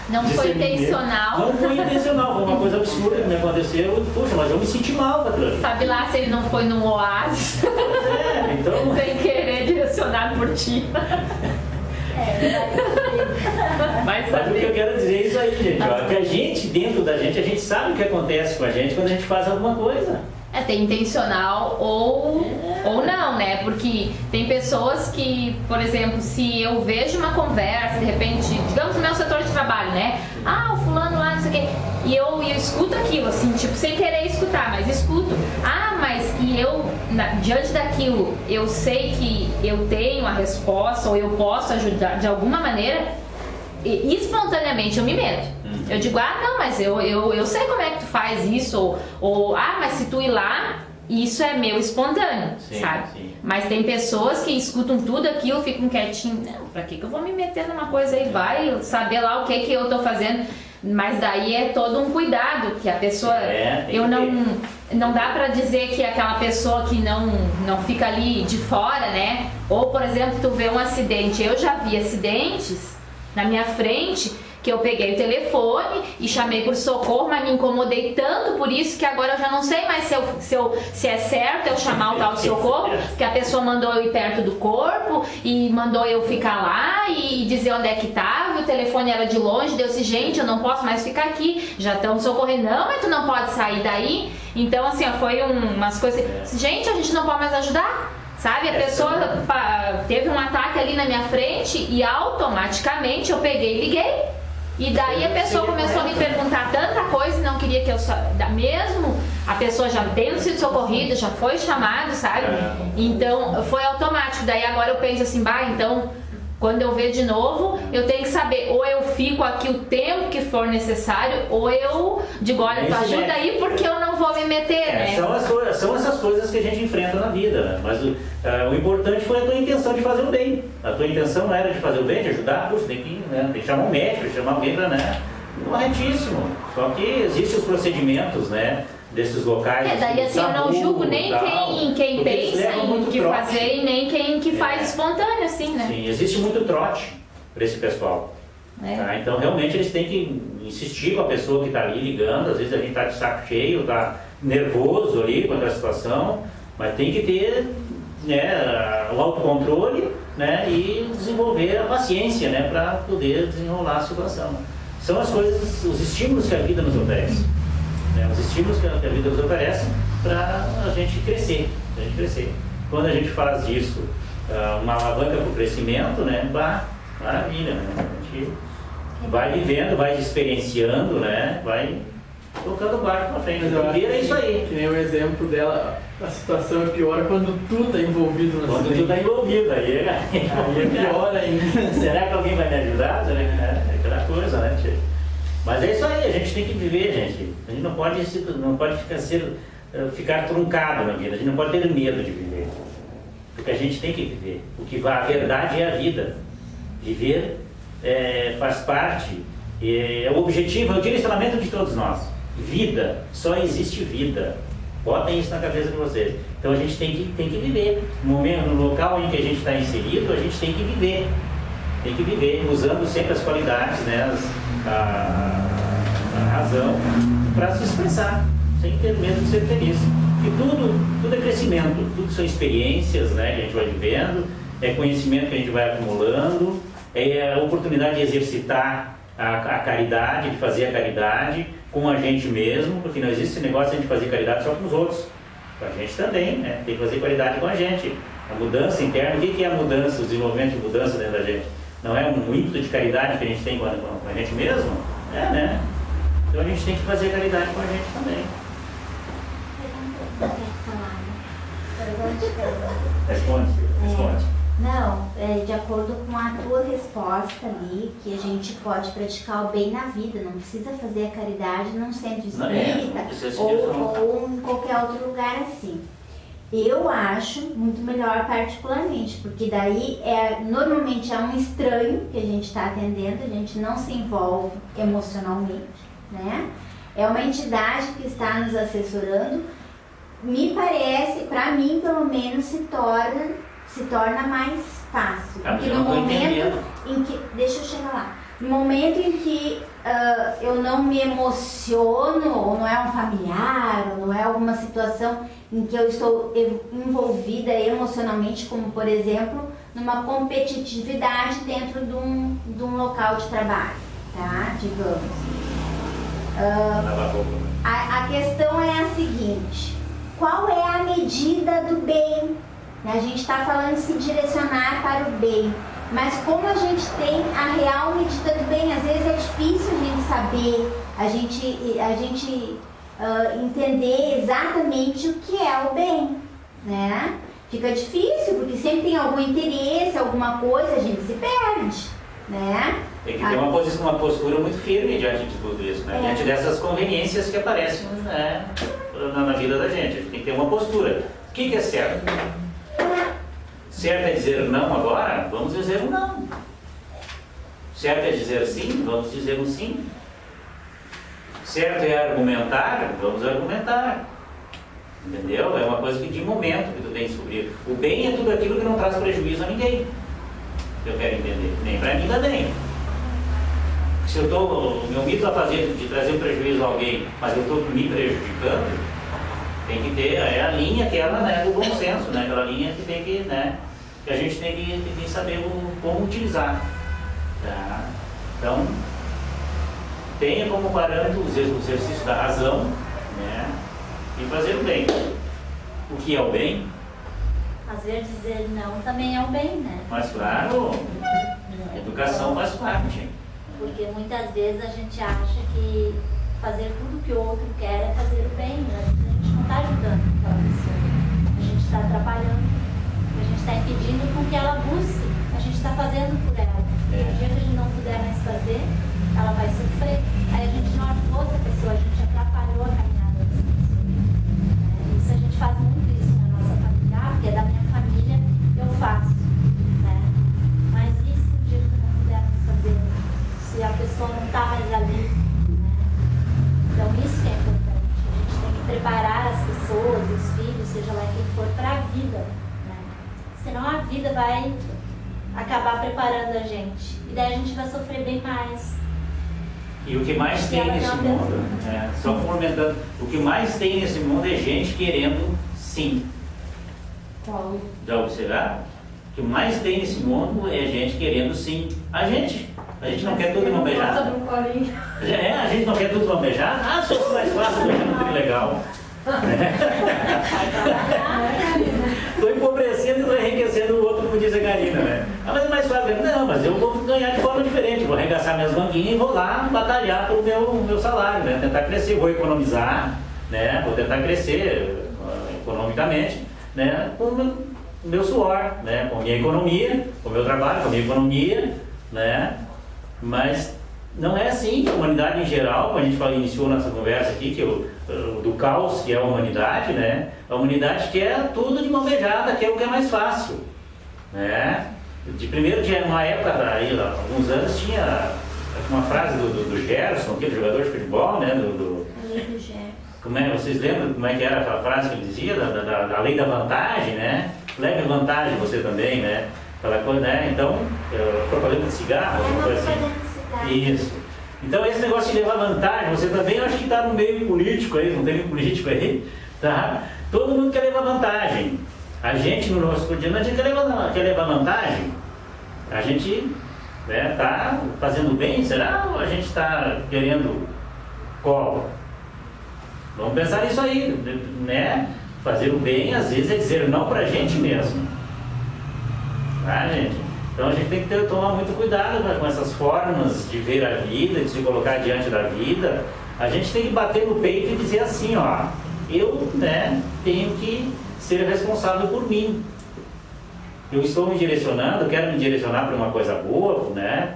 Não foi intencional. Não foi intencional, foi uma coisa absurda que me aconteceu. E, poxa, mas eu me senti mal, patrão. Sabe lá se ele não foi num oásis, Então. sem querer, direcionado por ti. Mas o que eu quero dizer é isso aí, gente. Ó, que a gente, dentro da gente, a gente sabe o que acontece com a gente quando a gente faz alguma coisa. Tem intencional ou não, né? Porque tem pessoas que, por exemplo, se eu vejo uma conversa, de repente, digamos no meu setor de trabalho, né? O fulano lá, não sei o quê. E eu escuto aquilo, assim, tipo, sem querer escutar, mas escuto. Mas e eu, diante daquilo, eu sei que eu tenho a resposta ou eu posso ajudar de alguma maneira, e espontaneamente eu me meto. Eu digo, não, mas eu sei como é que tu faz isso, ou mas se tu ir lá, isso é meu espontâneo, sabe? Sim. Mas tem pessoas que escutam tudo aquilo, ficam quietinhos, não, pra que eu vou me meter numa coisa aí, vai saber lá o que eu tô fazendo, mas daí é todo um cuidado, que a pessoa, não dá pra dizer que aquela pessoa que não fica ali de fora, né? Ou, por exemplo, tu vê um acidente, eu já vi acidentes na minha frente, que eu peguei o telefone e chamei por socorro, mas me incomodei tanto por isso que agora eu já não sei mais se é certo eu chamar o tal de socorro, que a pessoa mandou eu ir perto do corpo e mandou eu ficar lá e dizer onde é que estava, o telefone era de longe, deu assim, gente, eu não posso mais ficar aqui, já estão socorrendo, não, mas tu não pode sair daí. Então assim, foi umas coisas, gente, a gente não pode mais ajudar. Sabe, a pessoa teve um ataque ali na minha frente e automaticamente eu peguei e liguei. E daí a pessoa começou a me perguntar tanta coisa e não queria que eu mesmo a pessoa já tendo sido socorrida, já foi chamado, sabe? Então foi automático. Daí agora eu penso assim, então quando eu ver de novo, eu tenho que saber, ou eu fico aqui o tempo que for necessário, ou eu digo, olha, tu ajuda aí porque eu não vou me meter, né? São essas coisas que a gente enfrenta na vida, né? Mas o importante foi a tua intenção de fazer o bem. A tua intenção não era de fazer o bem, de ajudar, puxa, tem que chamar um médico, chamar alguém para, né? Corretíssimo. Só que existem os procedimentos, né? Desses locais. Daí assim, eu não julgo nem quem pensa em que fazer e nem quem que faz espontâneo, assim, né? Sim, existe muito trote para esse pessoal. Tá? Então, realmente, eles têm que insistir com a pessoa que está ali ligando. Às vezes a gente está de saco cheio, está nervoso ali com a situação, mas tem que ter, né, o autocontrole, né, e desenvolver a paciência, né, para poder desenrolar a situação. São as coisas, os estímulos que a vida nos oferece. Os estímulos que a vida nos oferece para a gente crescer. Quando a gente faz disso uma alavanca para o crescimento, né, maravilha, né? A gente vai vivendo, vai experienciando, né, vai tocando o barco para frente. É isso aí. Que nem o exemplo dela, a situação é pior quando tu está envolvido no acidente. Quando tu está envolvido, aí é pior ainda. Será que alguém vai me ajudar? É aquela coisa, né, tia? Mas é isso aí, a gente tem que viver, gente. A gente não pode ficar truncado na vida, a gente não pode ter medo de viver. Porque a gente tem que viver. A verdade é a vida. Viver faz parte, é o objetivo, é o direcionamento de todos nós. Vida, só existe vida. Botem isso na cabeça de vocês. Então a gente tem que viver. No local em que a gente está inserido, a gente tem que viver. Tem que viver, usando sempre as qualidades, né, a razão, para se expressar, sem ter medo de ser feliz. E tudo é crescimento, tudo são experiências, né, que a gente vai vivendo, é conhecimento que a gente vai acumulando, é a oportunidade de exercitar a caridade, de fazer a caridade com a gente mesmo, porque não existe esse negócio de a gente fazer caridade só com os outros, com a gente também, né, tem que fazer caridade com a gente. A mudança interna, o que é a mudança, o desenvolvimento de mudança dentro da gente? Não é um ímpeto de caridade que a gente tem com a gente mesmo? Né? Então a gente tem que fazer caridade com a gente também. Responde. Não, de acordo com a tua resposta ali, que a gente pode praticar o bem na vida, não precisa fazer a caridade num centro espírita ou em qualquer outro lugar assim. Eu acho muito melhor particularmente, porque daí normalmente é um estranho que a gente está atendendo, a gente não se envolve emocionalmente, né? É uma entidade que está nos assessorando me parece, para mim pelo menos, se torna mais fácil. Porque no momento em que, deixa eu chegar lá, no momento em que eu não me emociono, ou não é um familiar, ou não é alguma situação em que eu estou envolvida emocionalmente, como por exemplo, numa competitividade dentro de um local de trabalho, tá? Digamos. A questão é a seguinte: qual é a medida do bem? A gente está falando de se direcionar para o bem, mas como a gente tem a real medida do bem, às vezes é difícil a gente saber, a gente entender exatamente o que é o bem, né? Fica difícil, porque sempre tem algum interesse, alguma coisa, a gente se perde, né? Tem que ter uma postura muito firme diante de tudo isso, né? Diante dessas conveniências que aparecem, né, na vida da gente. A gente tem que ter uma postura. O que é certo? Certo é dizer não agora? Vamos dizer um não. Certo é dizer sim? Vamos dizer um sim. Certo é argumentar? Vamos argumentar. Entendeu? É uma coisa que de momento que tu tem que descobrir. O bem é tudo aquilo que não traz prejuízo a ninguém. Eu quero entender. Nem para mim também. Se eu estou, o meu mito a fazer de trazer um prejuízo a alguém, mas eu estou me prejudicando, tem que ter a linha aquela, né, do bom senso, né? Aquela linha que tem que, né, que a gente tem que saber como utilizar. Tá? Então, tenha como parâmetro o exercício da razão, né, e fazer o bem. O que é o bem? Fazer dizer não também é o bem, né? Mas claro, a educação faz parte. Porque muitas vezes a gente acha que fazer tudo que o outro quer é fazer o bem, mas a gente não está ajudando aquela pessoa. A gente está atrapalhando, a gente está impedindo com que ela busque, a gente está fazendo por ela. E no dia que a gente não puder mais fazer, ela vai sofrer. Aí a gente não ajudou essa pessoa, a gente atrapalhou a caminhada dessa pessoa. Isso a gente faz muito isso na nossa família, porque é da minha família, eu faço. Né? Mas e se um dia que não puder mais fazer? Se a pessoa não está mais ali, né? Então isso que é importante. A gente tem que preparar as pessoas, os filhos, seja lá quem for, para a vida, né? Senão a vida vai acabar preparando a gente. E daí a gente vai sofrer bem mais. E o que mais tem nesse mundo, só complementando, o que mais tem nesse mundo é gente querendo sim. Qual? Já observaram? O que mais tem nesse mundo é gente querendo sim. A gente não quer tudo de uma beijada. A gente não quer tudo de uma beijada. Ah, se fosse mais fácil, eu não teria legal. Estou empobrecendo e estou enriquecendo o outro, como diz a Karina, né? Ah, mas é mais fácil. Não, mas eu vou ganhar de forma diferente. Vou arregaçar minhas manguinhas e vou lá batalhar pelo meu salário, né? Tentar crescer, vou economizar, né? Vou tentar crescer economicamente, né? Com o meu suor, né? Com a minha economia, com o meu trabalho, com a minha economia, né? Mas não é assim. A humanidade em geral, como a gente iniciou nossa conversa aqui, que do caos que é a humanidade, né? A humanidade quer tudo de mão beijada, quer o que é mais fácil, né? Primeiro, numa época, aí, há alguns anos, tinha uma frase do Gerson, aquele jogador de futebol, né? Como é, vocês lembram como é que era aquela frase que ele dizia? Da lei da vantagem, né? Leve vantagem você também, né? Aquela coisa, né? Então, propaganda de cigarro, alguma coisa assim. Isso. Então, esse negócio de levar vantagem, você também, eu acho que está no meio político aí, não tem nenhum político aí, tá? Todo mundo quer levar vantagem. A gente, no nosso cotidiano, a gente quer levar vantagem. A gente está fazendo bem, será? Ou a gente está querendo colo? Vamos pensar nisso aí, né? Fazer o bem, às vezes, é dizer não para a gente mesmo. Tá, gente? Então a gente tem que tomar muito cuidado com essas formas de ver a vida, de se colocar diante da vida. A gente tem que bater no peito e dizer assim, ó, eu, né, tenho que ser responsável por mim. Eu estou me direcionando, quero me direcionar para uma coisa boa, né?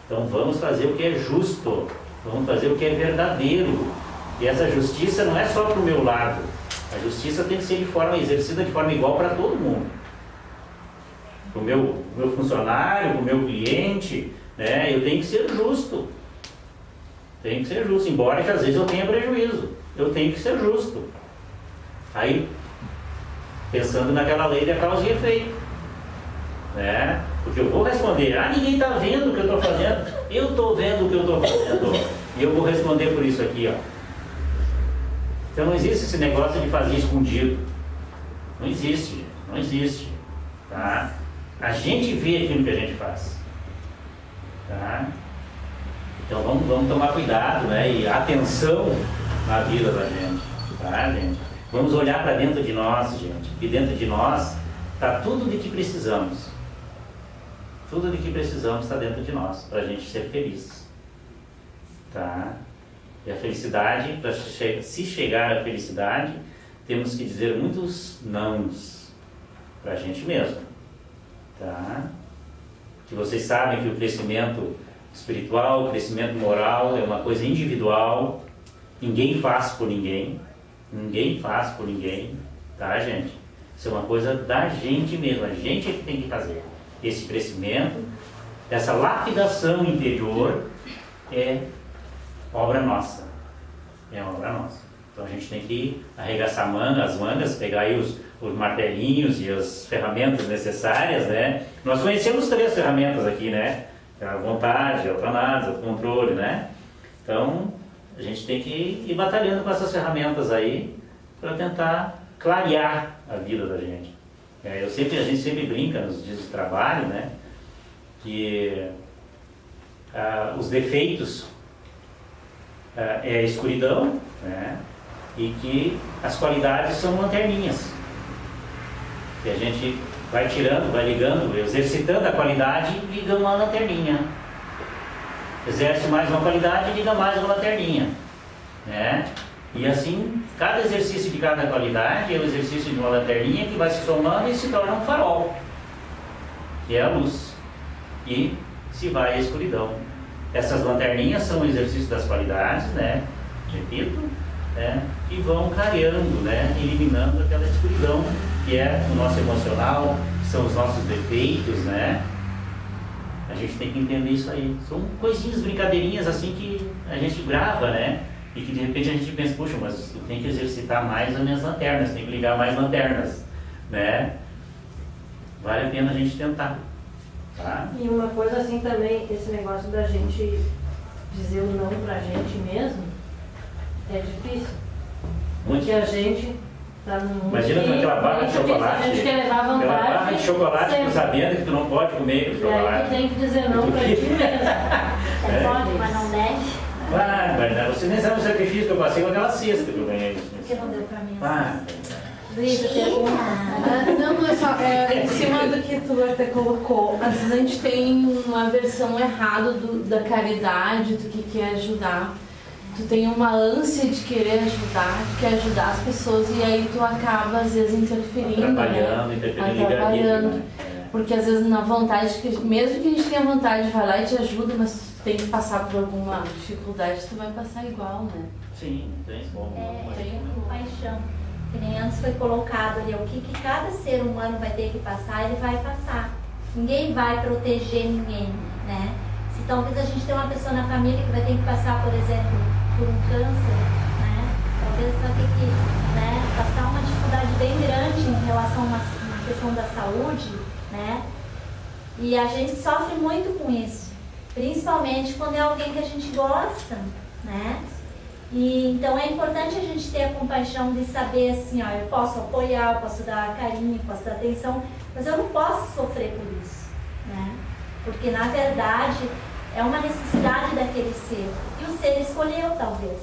Então vamos fazer o que é justo, vamos fazer o que é verdadeiro. E essa justiça não é só para o meu lado. A justiça tem que ser exercida de forma igual para todo mundo. Para o meu funcionário, para o meu cliente, né? Eu tenho que ser justo. Tenho que ser justo, embora que às vezes eu tenha prejuízo. Eu tenho que ser justo. Aí, pensando naquela lei da causa e efeito, né? Porque eu vou responder, ninguém está vendo o que eu estou fazendo, eu estou vendo o que eu estou fazendo, e eu vou responder por isso aqui, ó. Então não existe esse negócio de fazer escondido, não existe, não existe, tá? A gente vê aquilo que a gente faz, tá? Então vamos tomar cuidado, né? E atenção na vida da gente, tá, gente? Vamos olhar para dentro de nós, gente, e dentro de nós está tudo de que precisamos. Tudo de que precisamos está dentro de nós, para a gente ser feliz, tá? E a felicidade, para se chegar à felicidade, temos que dizer muitos nãos para a gente mesmo, tá? Que vocês sabem que o crescimento espiritual, o crescimento moral é uma coisa individual, ninguém faz por ninguém, tá, gente? Isso é uma coisa da gente mesmo, a gente é que tem que fazer. Esse crescimento, essa lapidação interior é obra nossa. É obra nossa. Então a gente tem que arregaçar as mangas, pegar aí os martelinhos e as ferramentas necessárias, né? Nós conhecemos 3 ferramentas aqui, né? A vontade, a autoanálise, o controle, né? Então a gente tem que ir batalhando com essas ferramentas aí para tentar clarear a vida da gente. A gente sempre brinca nos dias de trabalho, né, que os defeitos é a escuridão, né, e que as qualidades são lanterninhas. Que a gente vai tirando, vai ligando, exercitando a qualidade e liga uma lanterninha. Exerce mais uma qualidade e liga mais uma lanterninha, né? E assim, cada exercício de cada qualidade é o exercício de uma lanterninha que vai se somando e se torna um farol, que é a luz, e se vai a escuridão. Essas lanterninhas são o exercício das qualidades, né? Repito, né? Que vão clareando, né? Eliminando aquela escuridão que é o nosso emocional, que são os nossos defeitos, né? A gente tem que entender isso aí. São coisinhas, brincadeirinhas assim que a gente grava, né? E que de repente a gente pensa, puxa, mas tu tem que exercitar mais as minhas lanternas, tem que ligar mais lanternas, né? Vale a pena a gente tentar, tá? E uma coisa assim também, esse negócio da gente dizer o não pra gente mesmo, é difícil. Muito. Porque a gente tá no mundo. Imagina com aquela barra de chocolate. A gente quer levar vantagem. Aquela barra de chocolate, tu sabendo que tu não pode comer aquele chocolate. E aí tu tem que dizer não pra ti mesmo. Você pode, mas não deve. Claro, mas você nem sabe o sacrifício que eu passei com aquela cesta que eu ganhei. Porque não deu pra mim. Luísa, pergunta. Não, é só em cima do que tu até colocou. Às vezes a gente tem uma versão errada da caridade, do que quer ajudar. Tu tem uma ânsia de querer ajudar, tu quer ajudar as pessoas e aí tu acaba às vezes interferindo, Atrapalhando. Porque às vezes na vontade, mesmo que a gente tenha vontade de vai lá e te ajuda, mas tu tem que passar por alguma dificuldade, tu vai passar igual, né? Sim, tem como. Tem paixão. Que nem antes foi colocado ali, o que cada ser humano vai ter que passar, ele vai passar. Ninguém vai proteger ninguém, né? Se talvez a gente tenha uma pessoa na família que vai ter que passar, por exemplo, por um câncer, né? Talvez vai ter que, né, passar uma dificuldade bem grande em relação a uma questão da saúde, né? E a gente sofre muito com isso, principalmente quando é alguém que a gente gosta, né? E então é importante a gente ter a compaixão de saber assim, ó, eu posso apoiar, eu posso dar carinho, posso dar atenção, mas eu não posso sofrer por isso, né? Porque na verdade é uma necessidade daquele ser, e o ser escolheu talvez,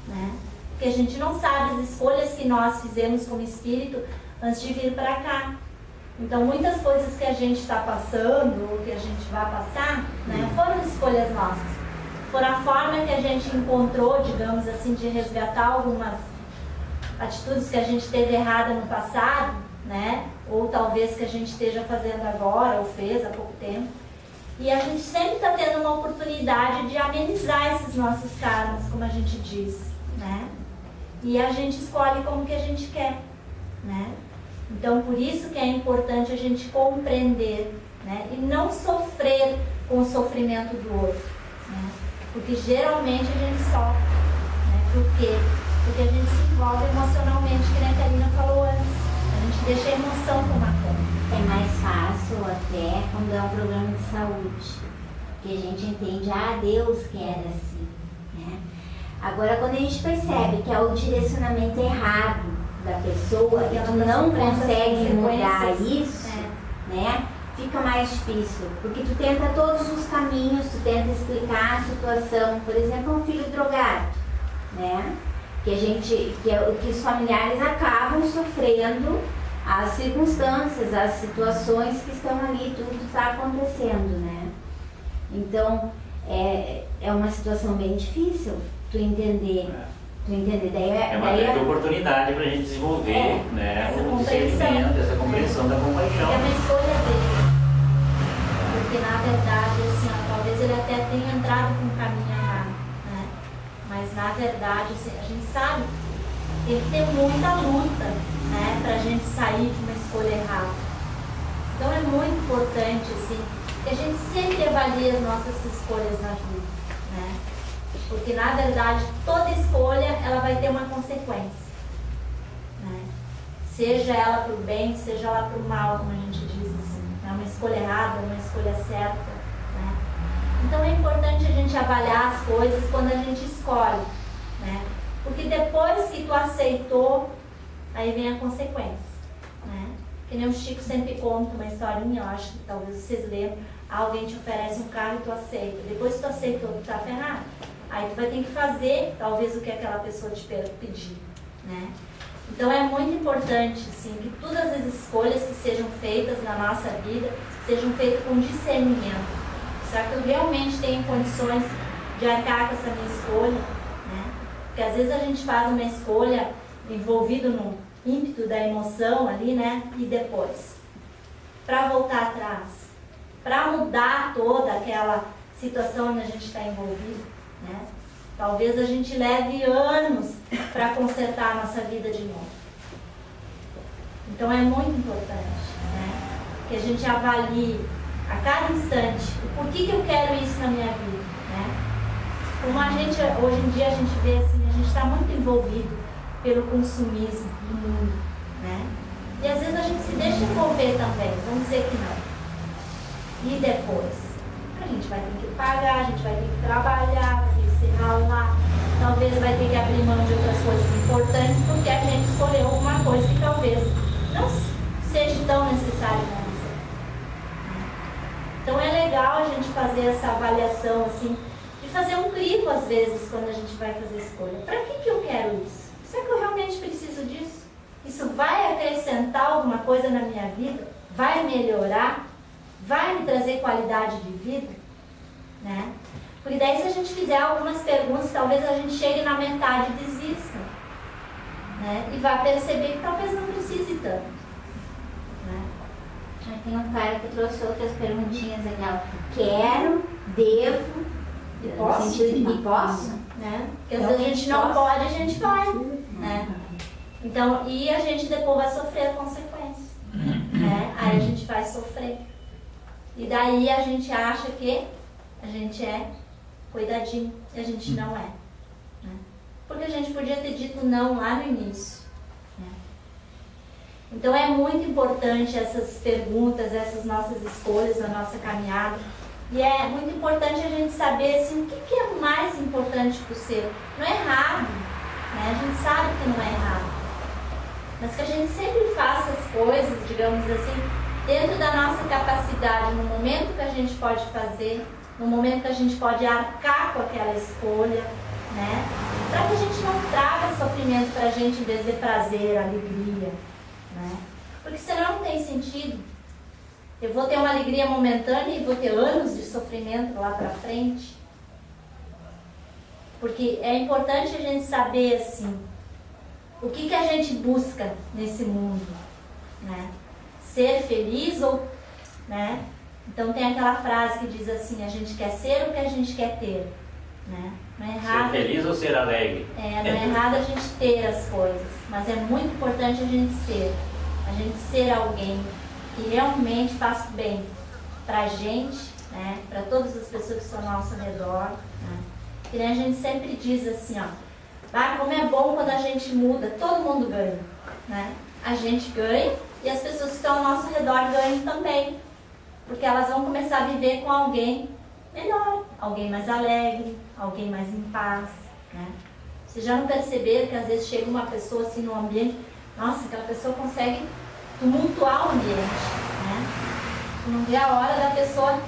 né? Porque a gente não sabe as escolhas que nós fizemos como espírito antes de vir para cá. Então muitas coisas que a gente está passando, ou que a gente vai passar, né, foram escolhas nossas. Por a forma que a gente encontrou, digamos assim, de resgatar algumas atitudes que a gente teve errada no passado, né? Ou talvez que a gente esteja fazendo agora, ou fez há pouco tempo. E a gente sempre está tendo uma oportunidade de amenizar esses nossos karmas, como a gente diz, né? E a gente escolhe como que a gente quer, né? Então, por isso que é importante a gente compreender, né? E não sofrer com o sofrimento do outro, né? Porque geralmente a gente sofre, né? Por quê? Porque a gente se envolve emocionalmente, que nem a Karina falou antes. A gente deixa a emoção tomar conta. É mais fácil até quando é um problema de saúde, que a gente entende, Deus quer assim, né? Agora, quando a gente percebe que é o direcionamento errado da pessoa e tu não consegue mudar isso, né? Fica mais difícil, porque tu tenta todos os caminhos, tu tenta explicar a situação. Por exemplo, um filho drogado, né? Que os familiares acabam sofrendo as circunstâncias, as situações que estão ali, tudo está acontecendo, né? Então, é uma situação bem difícil tu entender. É uma grande oportunidade para a gente desenvolver o discernimento, essa compreensão da compaixão. É uma escolha dele. Porque na verdade, assim, talvez ele até tenha entrado com um caminho errado, né? Mas na verdade, assim, a gente sabe que tem que ter muita luta, né, para a gente sair de uma escolha errada. Então é muito importante, assim, que a gente sempre avalie as nossas escolhas na vida, né? Porque na verdade toda escolha ela vai ter uma consequência, né? Seja ela para o bem, seja ela para o mal, como a gente diz assim. É uma escolha errada, uma escolha certa, né? Então é importante a gente avaliar as coisas quando a gente escolhe, né? Porque depois que tu aceitou, aí vem a consequência, né? Que nem o Chico sempre conta uma historinha, eu acho que talvez vocês lembram. Alguém te oferece um carro e tu aceita. Depois que tu aceitou, tu tá ferrado. Aí tu vai ter que fazer, talvez, o que aquela pessoa te pediu, né? Então é muito importante, assim, que todas as escolhas que sejam feitas na nossa vida sejam feitas com discernimento. Será que eu realmente tenho condições de arcar com essa minha escolha, né? Porque às vezes a gente faz uma escolha envolvido no ímpeto da emoção ali, né? E depois, para voltar atrás, para mudar toda aquela situação onde a gente está envolvido, né? Talvez a gente leve anos para consertar a nossa vida de novo. Então é muito importante, né, que a gente avalie a cada instante o porquê que eu quero isso na minha vida, né? Como a gente, hoje em dia a gente vê assim, a gente está muito envolvido pelo consumismo do mundo, né? E às vezes a gente se deixa envolver também, vamos dizer que não. E depois? A gente vai ter que pagar, a gente vai ter que trabalhar, vai ter que se ralar, talvez vai ter que abrir mão de outras coisas importantes porque a gente escolheu alguma coisa que talvez não seja tão necessária para você. Então é legal a gente fazer essa avaliação, assim, de fazer um crivo às vezes quando a gente vai fazer escolha. Para que eu quero isso? Será que eu realmente preciso disso? Isso vai acrescentar alguma coisa na minha vida? Vai melhorar? Vai me trazer qualidade de vida, né? Porque daí se a gente fizer algumas perguntas, talvez a gente chegue na metade e desista, né? E vai perceber que talvez não precise tanto, né? Já tem um cara que trouxe outras perguntinhas aquela. Quero, devo, e posso? No sentido de posso, né? Porque às vezes a gente não pode, a gente vai, né? Então, e a gente depois vai sofrer a consequência, né? Aí a gente vai sofrer. E daí a gente acha que a gente é cuidadinho e a gente não é, né? Porque a gente podia ter dito não lá no início, né? Então é muito importante essas perguntas, essas nossas escolhas, a nossa caminhada. E é muito importante a gente saber assim, o que é mais importante para o ser. Não é errado, né? A gente sabe que não é errado, mas que a gente sempre faça as coisas, digamos assim, dentro da nossa capacidade, no momento que a gente pode fazer, no momento que a gente pode arcar com aquela escolha, né? Para que a gente não traga sofrimento para a gente em vez de prazer, alegria, né? Porque senão não tem sentido. Eu vou ter uma alegria momentânea e vou ter anos de sofrimento lá para frente. Porque é importante a gente saber, assim, o que a gente busca nesse mundo, né? Ser feliz ou, né? Então tem aquela frase que diz assim, a gente quer ser o que a gente quer ter, né? Não é errado, ser feliz ou ser alegre? não é errado a gente ter as coisas, mas é muito importante a gente ser alguém que realmente faça bem pra gente, né? Para todas as pessoas que estão ao nosso redor, né? E a gente sempre diz assim, ó, Ah, como é bom quando a gente muda, todo mundo ganha, né? A gente ganha e as pessoas que estão ao nosso redor ganham também, porque elas vão começar a viver com alguém melhor, alguém mais alegre, alguém mais em paz, né? Vocês já não perceberam que às vezes chega uma pessoa assim no ambiente, nossa, aquela pessoa consegue tumultuar o ambiente, né? Tu não vê a hora da pessoa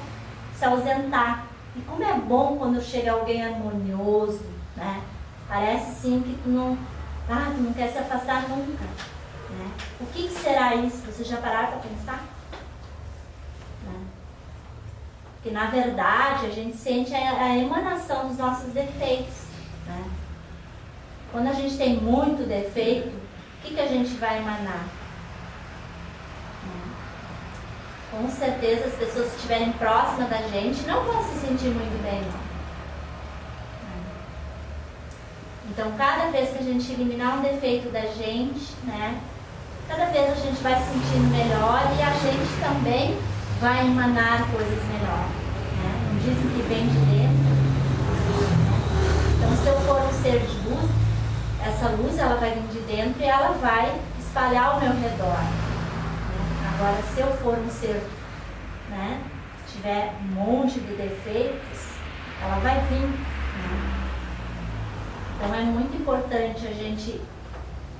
se ausentar. E como é bom quando chega alguém harmonioso, né? Parece sim que tu não quer se afastar nunca, né? O que será isso? Vocês já pararam para pensar? Né? Porque na verdade a gente sente a emanação dos nossos defeitos, né? Quando a gente tem muito defeito, o que a gente vai emanar? Com certeza as pessoas que estiverem próximas da gente não vão se sentir muito bem, não. Então, cada vez que a gente eliminar um defeito da gente, né, cada vez a gente vai se sentindo melhor e a gente também vai emanar coisas melhores, né? Não dizem que vem de dentro. Então, se eu for um ser de luz, essa luz ela vai vir de dentro e ela vai espalhar ao meu redor. Agora, se eu for um ser, né, tiver um monte de defeitos, ela vai vir, né? Então é muito importante a gente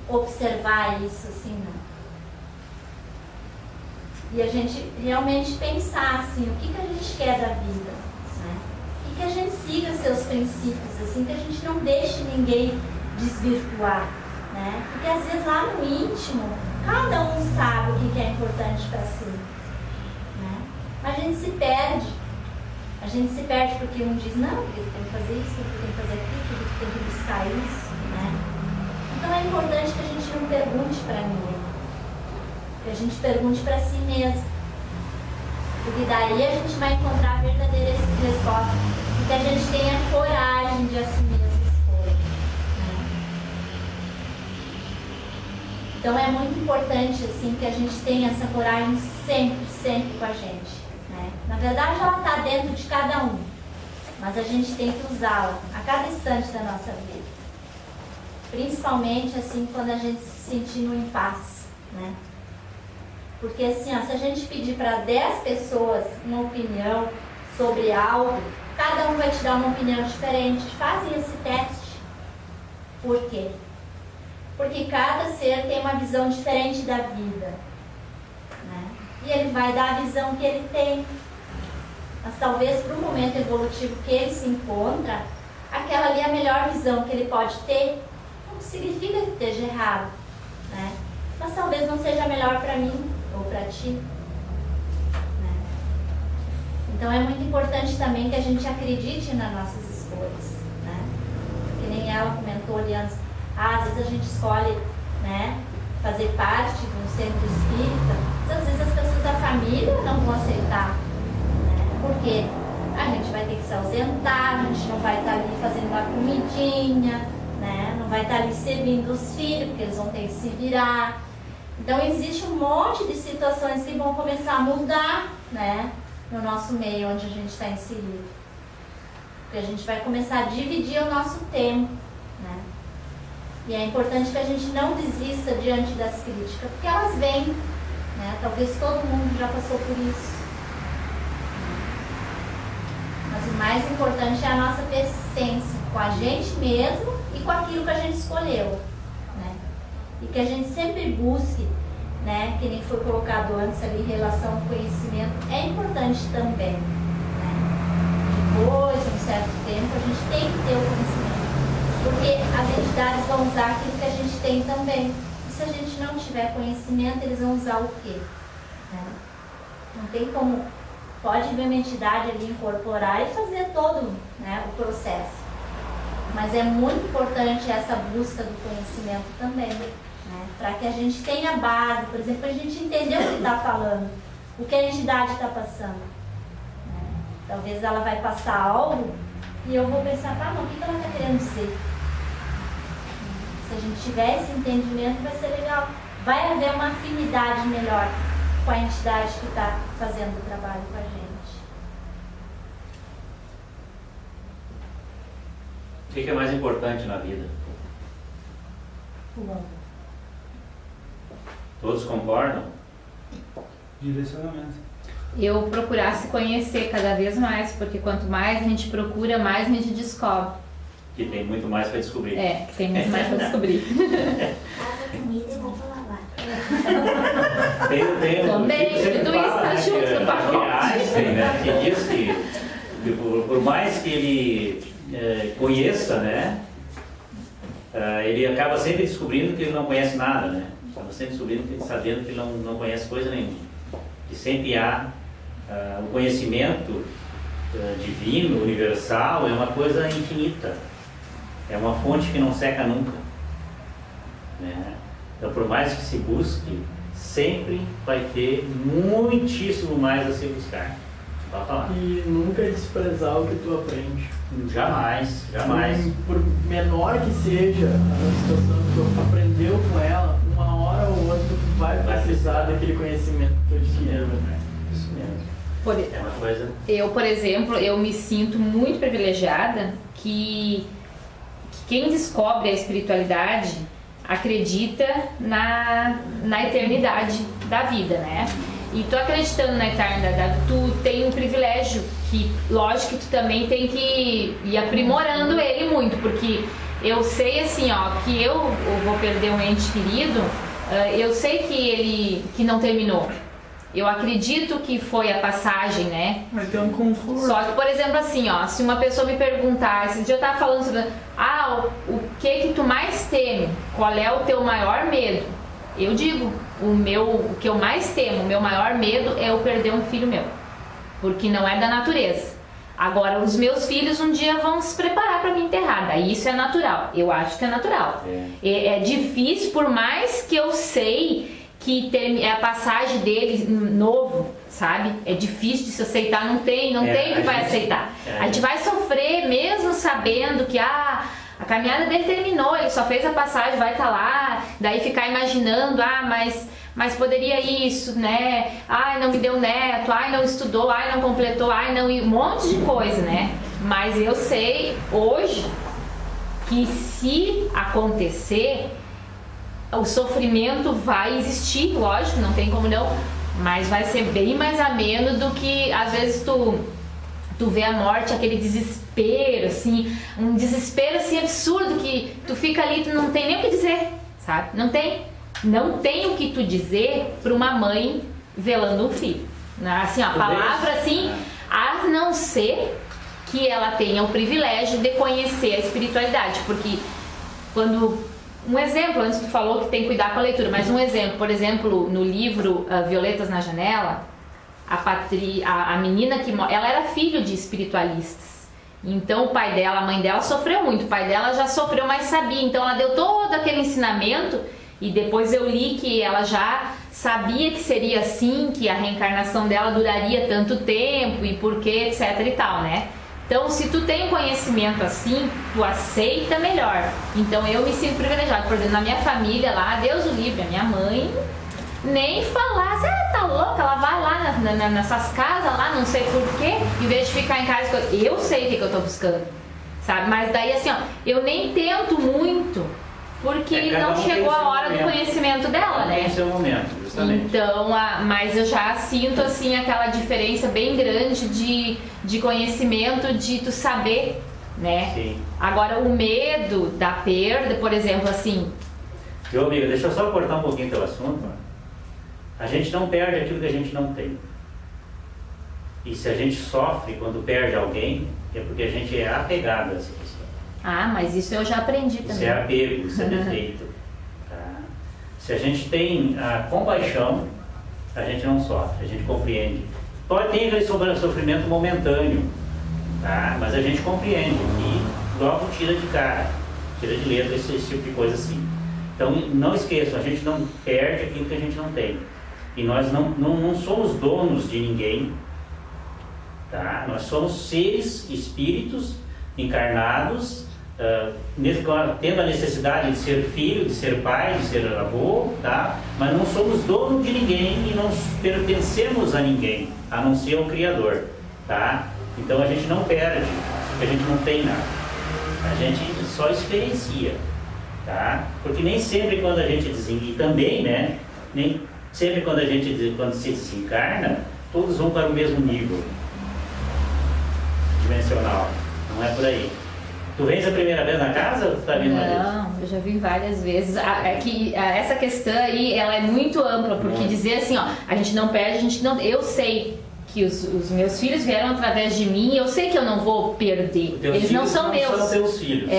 observar isso, assim, né? E a gente realmente pensar, assim, o que a gente quer da vida, né? E que a gente siga seus princípios, assim, que a gente não deixe ninguém desvirtuar, né? Porque às vezes lá no íntimo, cada um sabe o que é importante para si, né? A gente se perde. A gente se perde porque um diz, não, porque tem que fazer isso, porque tem que fazer aquilo, porque tem que buscar isso, né? Então é importante que a gente não pergunte para ninguém, que a gente pergunte para si mesmo. Porque daí a gente vai encontrar a verdadeira resposta, e que a gente tenha coragem de assumir essa escolha, né? Então é muito importante, assim, que a gente tenha essa coragem sempre, sempre com a gente, né? Na verdade, ela está dentro de cada um, mas a gente tem que usá-la a cada instante da nossa vida. Principalmente, assim, quando a gente se sentir no impasse, né? Porque, assim, ó, se a gente pedir para 10 pessoas uma opinião sobre algo, cada um vai te dar uma opinião diferente. Fazem esse teste. Por quê? Porque cada ser tem uma visão diferente da vida, né? E ele vai dar a visão que ele tem. Mas talvez para o momento evolutivo que ele se encontra, aquela ali é a melhor visão que ele pode ter. Não significa que esteja errado, né? Mas talvez não seja melhor para mim ou para ti, né? Então é muito importante também que a gente acredite nas nossas escolhas, né? Que nem ela comentou ali antes. Às vezes a gente escolhe, né, fazer parte de um centro espírita, mas às vezes as pessoas da família não vão aceitar, né? Porque a gente vai ter que se ausentar, a gente não vai estar ali fazendo uma comidinha, né? Não vai estar ali servindo os filhos, porque eles vão ter que se virar. Então existe um monte de situações que vão começar a mudar, né, no nosso meio onde a gente está inserido. Porque a gente vai começar a dividir o nosso tempo, né? E é importante que a gente não desista diante das críticas, porque elas vêm, né? Talvez todo mundo já passou por isso. Mas o mais importante é a nossa persistência com a gente mesmo e com aquilo que a gente escolheu, né? E que a gente sempre busque, né, que nem foi colocado antes ali em relação ao conhecimento, é importante também, né? Depois de um certo tempo a gente tem que ter o conhecimento, porque as entidades vão usar aquilo que a gente tem também. E se a gente não tiver conhecimento, eles vão usar o quê? Né? Não tem como, pode ver uma entidade ali incorporar e fazer todo, né, o processo. Mas é muito importante essa busca do conhecimento também, né? Para que a gente tenha base, por exemplo, a gente entender o que está falando, o que a entidade está passando, né? Talvez ela vai passar algo e eu vou pensar, tá, mas o que ela está querendo dizer? Se a gente tiver esse entendimento, vai ser legal. Vai haver uma afinidade melhor com a entidade que está fazendo o trabalho com a gente. O que é mais importante na vida? Todos concordam? Direcionamento. Eu procurar se conhecer cada vez mais, porque quanto mais a gente procura, mais a gente descobre. Que tem muito mais para descobrir. É, que tem muito mais para descobrir. Lava comida e roupa lavada. Tem Também, tudo isso tá junto no pacote. Einstein, né, que diz que por mais que ele conheça, né, ele acaba sempre descobrindo que ele não conhece nada, né? Acaba sempre descobrindo, sabendo que ele não conhece coisa nenhuma. Que sempre há o conhecimento divino, universal, é uma coisa infinita. É uma fonte que não seca nunca. Né? Então, por mais que se busque, sempre vai ter muitíssimo mais a se buscar. Pode falar. E nunca desprezar o que tu aprende. Jamais, jamais. Por menor que seja a situação que tu aprendeu com ela, uma hora ou outra tu vai precisar daquele conhecimento que tu adquiriu. Isso mesmo. É uma coisa... Eu, por exemplo, eu me sinto muito privilegiada que quem descobre a espiritualidade acredita na eternidade da vida, né? E tu acreditando na eternidade, tu tem um privilégio que, lógico que tu também tem que ir aprimorando ele muito, porque eu sei assim, ó, que eu vou perder um ente querido, eu sei que não terminou. Eu acredito que foi a passagem, né? Vai ter um conforto. Só que, por exemplo, assim, ó, se uma pessoa me perguntar, esse dia eu tava falando sobre, o que tu mais teme? Qual é o teu maior medo? Eu digo, o que eu mais temo, o meu maior medo é eu perder um filho meu, porque não é da natureza. Agora, os meus filhos um dia vão se preparar para me enterrar, daí isso é natural, eu acho que é natural. É difícil, por mais que eu sei que é a passagem deles novo, sabe? É difícil de se aceitar, não tem que vai aceitar. A gente vai sofrer mesmo sabendo que a caminhada dele terminou, ele só fez a passagem, vai estar lá, daí ficar imaginando, mas poderia isso, né? Ai, não me deu neto, ai, não estudou, ai, não completou, ai, não, um monte de coisa, né? Mas eu sei hoje que se acontecer, o sofrimento vai existir, lógico, não tem como não, mas vai ser bem mais ameno do que às vezes tu vê a morte, aquele desespero, assim, um desespero assim absurdo que tu fica ali, tu não tem nem o que dizer, sabe? Não tem o que tu dizer para uma mãe velando um filho. Assim, a palavra assim, a não ser que ela tenha o privilégio de conhecer a espiritualidade, porque quando... Um exemplo, antes tu falou que tem que cuidar com a leitura, mas um exemplo, por exemplo, no livro Violetas na Janela, a menina que ela era filho de espiritualistas, então o pai dela, a mãe dela sofreu muito, o pai dela já sofreu, mas sabia, então ela deu todo aquele ensinamento e depois eu li que ela já sabia que seria assim, que a reencarnação dela duraria tanto tempo e porquê, etc e tal, né? Então, se tu tem conhecimento assim, tu aceita melhor. Então, eu me sinto privilegiada. Por exemplo, na minha família lá, Deus o livre, a minha mãe nem falar, tá louca, ela vai lá nessas casas lá, não sei porquê, em vez de ficar em casa, eu sei o que eu tô buscando, sabe? Mas daí assim, ó, eu nem tento muito, porque não chegou a hora do conhecimento dela, né? Tem seu momento, justamente. Então, mas eu já sinto assim aquela diferença bem grande de conhecimento, de tu saber, né? Sim. Agora o medo da perda, por exemplo, assim... Meu amigo, deixa eu só cortar um pouquinho teu assunto. A gente não perde aquilo que a gente não tem. E se a gente sofre quando perde alguém, é porque a gente é apegado a essa questão. Ah, mas isso eu já aprendi também. Isso é apego, isso é defeito. Tá? Se a gente tem a compaixão, a gente não sofre, a gente compreende. Pode ter aquele sofrimento momentâneo, tá? Mas a gente compreende e logo tira de cara, tira de letra esse tipo de coisa assim. Então não esqueçam, a gente não perde aquilo que a gente não tem. E nós não somos donos de ninguém, tá? Nós somos seres, espíritos encarnados, tendo a necessidade de ser filho, de ser pai, de ser avô, tá? Mas não somos donos de ninguém e não pertencemos a ninguém, a não ser ao Criador, tá? Então a gente não perde, porque a gente não tem nada, a gente só experiencia, tá? Porque nem sempre quando a gente desencarna, e também, né, nem sempre quando se desencarna, todos vão para o mesmo nível dimensional, não é por aí. Tu vens a primeira vez na casa ou tu tá vindo uma vez? Não, eu já vi várias vezes. Essa questão aí, ela é muito ampla, porque dizer assim, ó, a gente não perde, a gente não... Eu sei que os meus filhos vieram através de mim, eu sei que eu não vou perder. Eles não são meus. Não são teus filhos.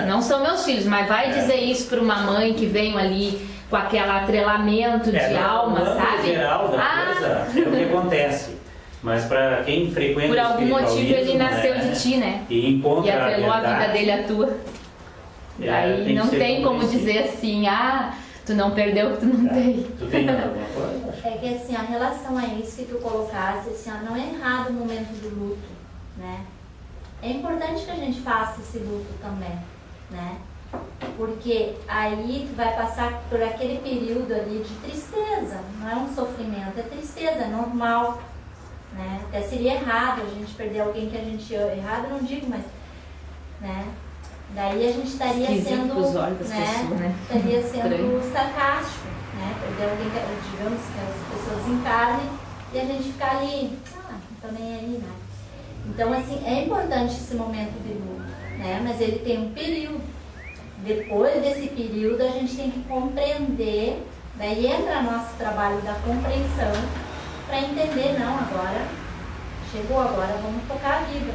Não são meus filhos, mas vai dizer isso para uma mãe que veio ali com aquele atrelamento de alma, sabe? Geral da coisa, é o que acontece. Mas para quem frequenta por algum motivo ele nasceu né? de ti, né? E encontra e atrelou a vida dele à tua. Daí não tem como dizer assim, tu não perdeu o que tu não tem. Tu tem alguma coisa? É que assim, a relação a isso que tu colocasse, assim, não é errado o momento do luto, né? É importante que a gente faça esse luto também, né? Porque aí tu vai passar por aquele período ali de tristeza, não é um sofrimento, é tristeza, é normal, né? Até seria errado a gente perder alguém que a gente ama, errado não digo, mas, né? Daí a gente estaria sendo, né? Estaria sendo sarcástico, né? Perder alguém que, digamos, que as pessoas encarnem e a gente ficar ali, não tô nem aí, né? Então, assim, é importante esse momento de luto, né? Mas ele tem um período. Depois desse período, a gente tem que compreender, daí entra nosso trabalho da compreensão, para entender, não, agora, chegou agora, vamos tocar a vida,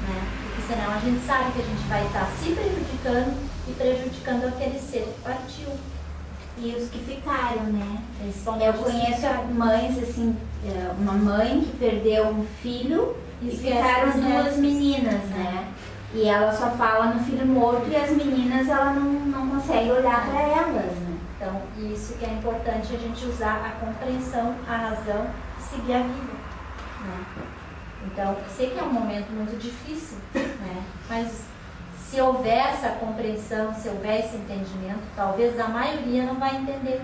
né? Porque senão a gente sabe que a gente vai estar se prejudicando e prejudicando aquele ser que partiu. E os que ficaram, né? Principalmente eu conheço mães, assim, uma mãe que perdeu um filho e ficaram duas meninas, né? E ela só fala no filho morto e as meninas ela não consegue olhar para elas, né? Então, isso que é importante a gente usar a compreensão, a razão e seguir a vida, né? Então, sei que é um momento muito difícil, né? Mas se houver essa compreensão, se houver esse entendimento, talvez a maioria não vai entender.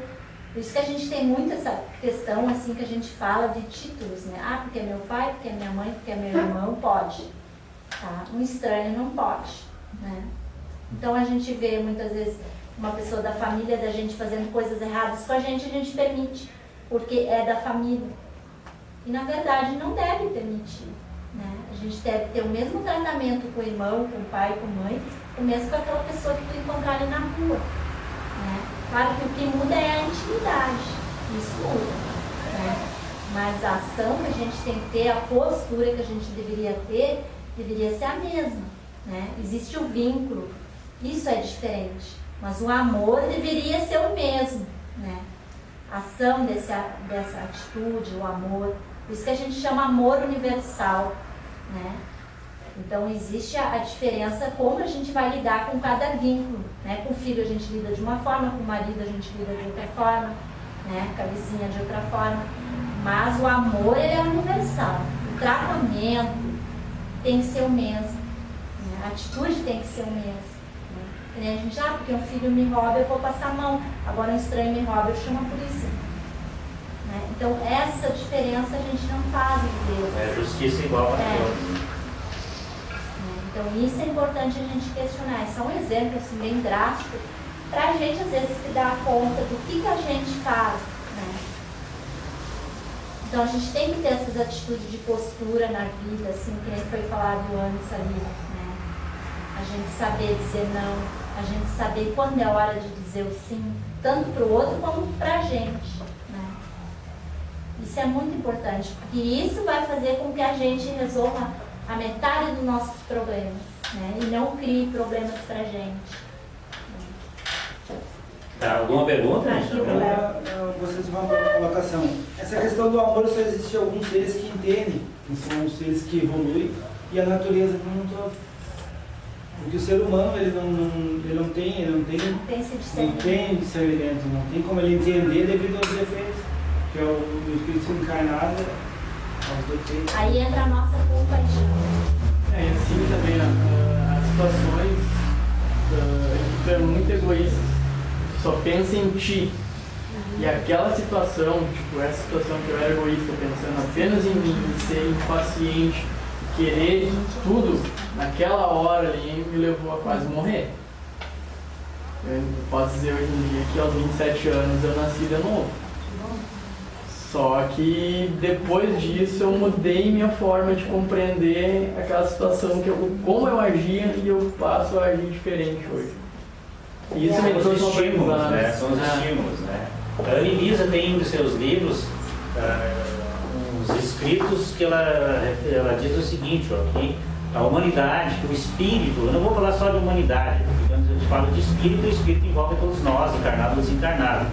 Por isso que a gente tem muito essa questão, assim, que a gente fala de títulos, né? Porque é meu pai, porque é minha mãe, porque é meu irmão, pode. Tá? Um estranho não pode, né? Então a gente vê muitas vezes uma pessoa da família da gente fazendo coisas erradas com a gente permite, porque é da família. E na verdade não deve permitir, né? A gente deve ter o mesmo tratamento com o irmão, com o pai, com a mãe, o mesmo com aquela pessoa que tu encontrar ali na rua, né? Claro que o que muda é a intimidade, isso muda, né? Mas a ação que a gente tem que ter, a postura que a gente deveria ter, deveria ser a mesma, né? Existe o vínculo, isso é diferente, mas o amor deveria ser o mesmo, né? A ação dessa atitude, o amor, por isso que a gente chama amor universal, né? Então existe a diferença como a gente vai lidar com cada vínculo, né? Com o filho a gente lida de uma forma, com o marido a gente lida de outra forma, né? Com a vizinha de outra forma, mas o amor ele é universal, o tratamento tem que ser o mesmo, né? A atitude tem que ser o mesmo, né? A gente, porque um filho me rouba, eu vou passar a mão, agora um estranho me rouba, eu chamo a polícia, né? Então essa diferença a gente não faz em Deus. É justiça igual a Deus. Então isso é importante a gente questionar, isso é um exemplo assim, bem drástico, para a gente às vezes se dar conta do que a gente faz, né? Então a gente tem que ter essas atitudes de postura na vida, assim, que nem foi falado antes ali, né? A gente saber dizer não, a gente saber quando é hora de dizer o sim, tanto para o outro como para a gente, né? Isso é muito importante, porque isso vai fazer com que a gente resolva a metade dos nossos problemas, né? E não crie problemas para a gente. Alguma pergunta? Eu gostaria de fazer uma colocação. Essa questão do amor, só existe alguns seres que entendem, que são os seres que evoluem, e a natureza como um todo. Porque o ser humano, ele não tem discernimento, não tem como ele entender devido aos defeitos, que é o espírito encarnado, aos defeitos. Aí entra a nossa compaixão. E assim também, as situações que tu é muito egoísta, só pensa em ti. E aquela situação, tipo, essa situação que eu era egoísta, pensando apenas em mim, em ser impaciente, querer tudo, naquela hora ali me levou a quase morrer. Eu posso dizer hoje em dia que aos 27 anos eu nasci de novo. Só que depois disso eu mudei minha forma de compreender aquela situação, como eu agia, e eu passo a agir diferente hoje. E isso me são os trouxe estímulos, né? São os estímulos, né? A Anne-Lisa tem nos seus livros uns escritos que ela diz o seguinte, ó, que a humanidade, que o espírito, eu não vou falar só de humanidade, porque quando a gente fala de espírito, o espírito envolve todos nós, encarnados e desencarnados.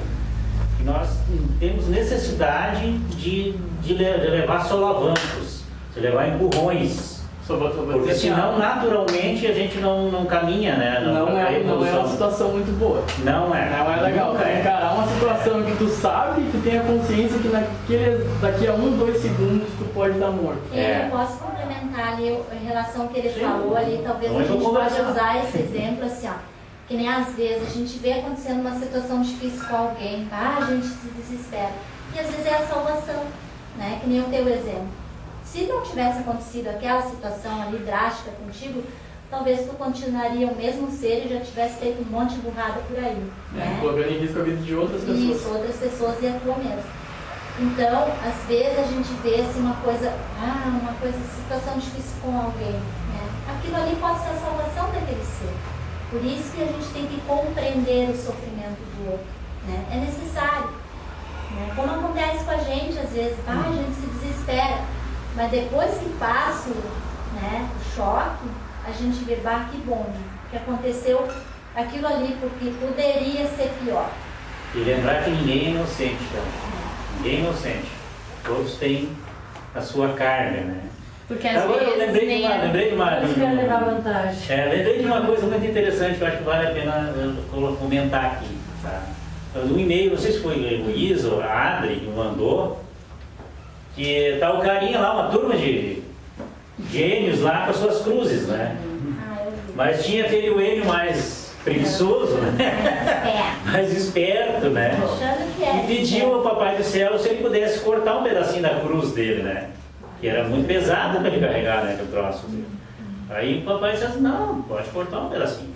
E nós temos necessidade de levar solavancos, de levar empurrões. Porque senão, naturalmente, a gente não caminha, né? Não é uma situação muito boa. Não é. Não é legal. Tu encarar uma situação que tu sabe, tu tem a consciência que daqui a 1, 2 segundos tu pode dar morto. Eu posso complementar ali em relação ao que ele falou ali, talvez a gente pode usar esse exemplo assim, ó. Que nem às vezes a gente vê acontecendo uma situação difícil com alguém, a gente se desespera. E às vezes é a salvação, né? Que nem o teu exemplo. Se não tivesse acontecido aquela situação ali drástica contigo, talvez tu continuaria o mesmo ser e já tivesse feito um monte de burrada por aí. Né? Colocando em risco a vida de outras pessoas. Isso, outras pessoas e a tua mesmo. Então, às vezes a gente vê assim uma coisa, situação difícil com alguém. Né? Aquilo ali pode ser a salvação daquele ser. Por isso que a gente tem que compreender o sofrimento do outro. Né? É necessário. Né? Como acontece com a gente, às vezes, a gente se desespera. Mas depois que passa, né, o choque, a gente vê, que bom, que aconteceu aquilo ali, porque poderia ser pior. E lembrar que ninguém é inocente, tá? Ninguém é inocente. Todos têm a sua carga, né? Porque às agora vezes eu lembrei de uma levar vantagem. lembrei de uma coisa muito interessante que eu acho que vale a pena comentar aqui. Tá? No e-mail, não sei se foi o Luiz ou a Adri que mandou, que tá o carinha lá, uma turma de gênios lá com as suas cruzes, né? Mas tinha aquele Enio mais preguiçoso, né? Mais esperto, né? E pediu ao Papai do Céu se ele pudesse cortar um pedacinho da cruz dele, né? Que era muito pesado para ele carregar, né? O troço dele. Aí o papai disse assim, não, pode cortar um pedacinho.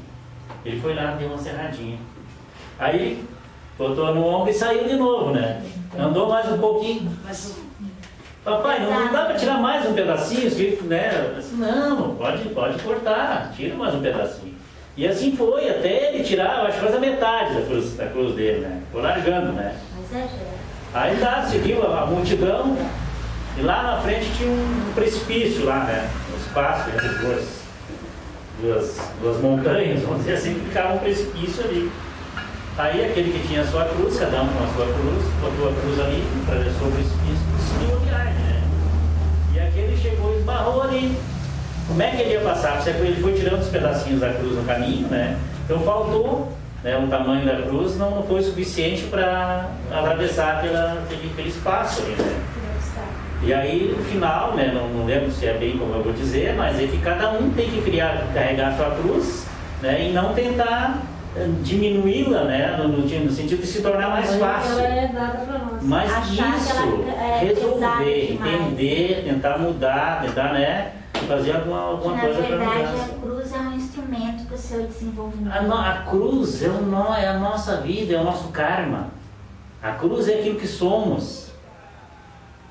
Ele foi lá, deu uma serradinha. Aí botou no ombro e saiu de novo, né? Andou mais um pouquinho. Mas, papai, não dá para tirar mais um pedacinho, né? Eu disse, não, pode cortar, tira mais um pedacinho. E assim foi, até ele tirar, eu acho que quase a metade da cruz dele, né? Foi largando, né? Aí lá, seguiu a multidão, e lá na frente tinha um precipício lá, né? Um espaço entre duas montanhas, vamos dizer assim, que ficava um precipício ali. Aí aquele que tinha a sua cruz, cada um com a sua cruz, botou a cruz ali, atravessou o precipício e seguiu a viagem, né? E aquele chegou e esbarrou ali. Como é que ele ia passar? Porque ele foi tirando os pedacinhos da cruz no caminho, né? Então faltou, né, o tamanho da cruz, não foi suficiente para atravessar aquele espaço ali, né? E aí, no final, né, não lembro se é bem como eu vou dizer, mas é que cada um tem que carregar a sua cruz, né, e não tentar diminuí-la, né, no sentido de se tornar mais fácil. Mas isso, resolver, entender, tentar mudar, tentar, né, fazer alguma coisa para mudar. Na verdade, a cruz é um instrumento para o seu desenvolvimento. A cruz é a nossa vida, é o nosso karma. A cruz é aquilo que somos.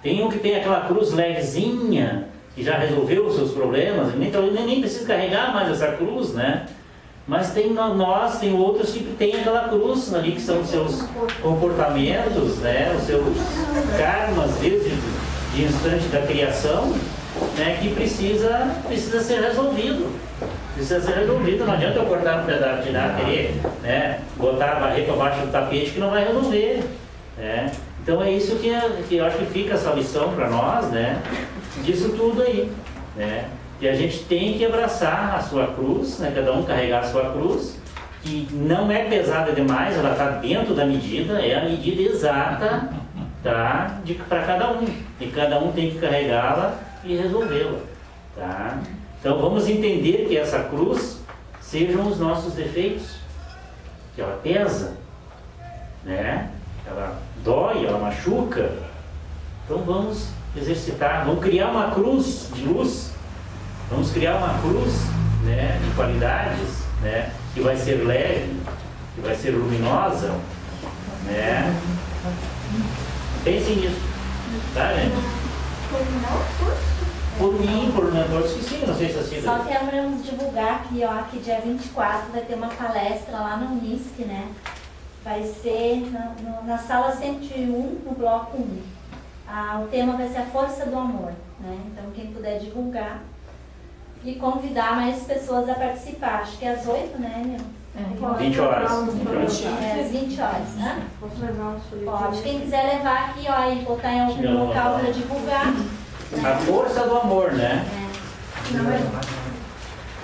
Tem um que tem aquela cruz levezinha, que já resolveu os seus problemas, nem precisa carregar mais essa cruz, né? Mas tem outros que tem aquela cruz ali, que são os seus comportamentos, né? Os seus karmas desde de instante da criação, né? Que precisa ser resolvido. Precisa ser resolvido. Não adianta eu cortar um pedaço de nada, querer, né? Botar a barriga abaixo do tapete que não vai resolver, né? Então é isso que eu acho que fica essa lição para nós, né? Disso tudo aí, né? E a gente tem que abraçar a sua cruz, né? Cada um carregar a sua cruz, que não é pesada demais, ela está dentro da medida, é a medida exata, tá? Para cada um. E cada um tem que carregá-la e resolvê-la, tá? Então vamos entender que essa cruz sejam os nossos defeitos, que ela pesa, né? Ela dói, ela machuca. Então vamos exercitar, vamos criar uma cruz de luz, vamos criar uma cruz, né, de qualidades, né, que vai ser leve, que que vai ser luminosa, né? Pense nisso, tá, gente? Por mim, por mentor, sim, não sei se assim. Só queremos divulgar aqui, ó, que dia 24 vai ter uma palestra lá no Unisc, né? Vai ser na sala 101, no bloco 1. O tema vai ser a força do amor, né? Então, quem puder divulgar e convidar mais pessoas a participar. Acho que é às 8, né, Nil? 20 horas. É, às 20 horas, né? Pode. Quem quiser levar aqui, ó, e botar em algum local para divulgar. A força do amor, né?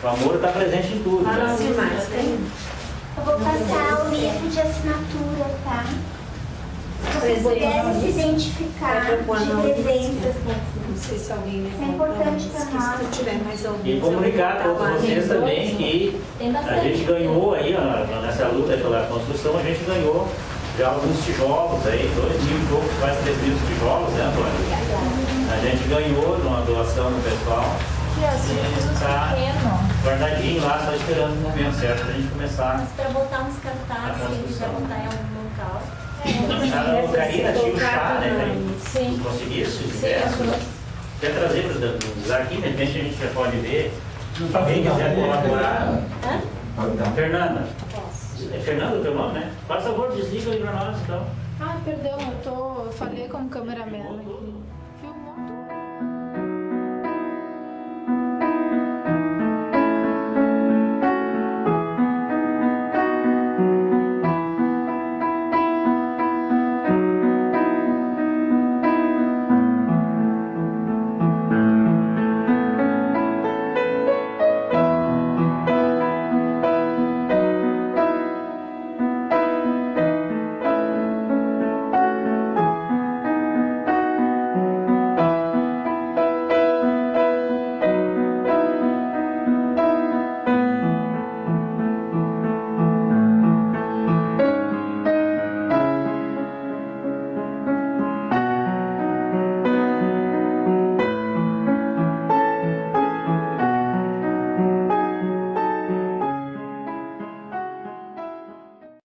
O amor está presente em tudo, né? Eu vou passar o livro de assinatura, tá? Se vocês puderem se identificar de presenças. Não sei se alguém Isso é importante para nós. Se tiver mais algum. E comunicar a todos vocês também que a gente ganhou aí, ó, nessa luta pela construção, a gente ganhou já alguns tijolos aí, 2.000 e poucos, quase 3.000 tijolos, né, Antônio? A gente ganhou numa doação do pessoal. Está guardadinho lá, só esperando o momento certo para a gente começar. Mas para botar uns cartazes, quem quiser botar em algum local. A Karina tinha o chá, né, Karina? Sim. Conseguisse, se tivesse. Quer trazer para os aqui, de repente a gente já pode ver. Se alguém quiser colaborar. Fernanda. É Fernanda o teu nome, né? Faz favor, desliga ali para nós, então. Perdão, eu falei como cameraman aqui.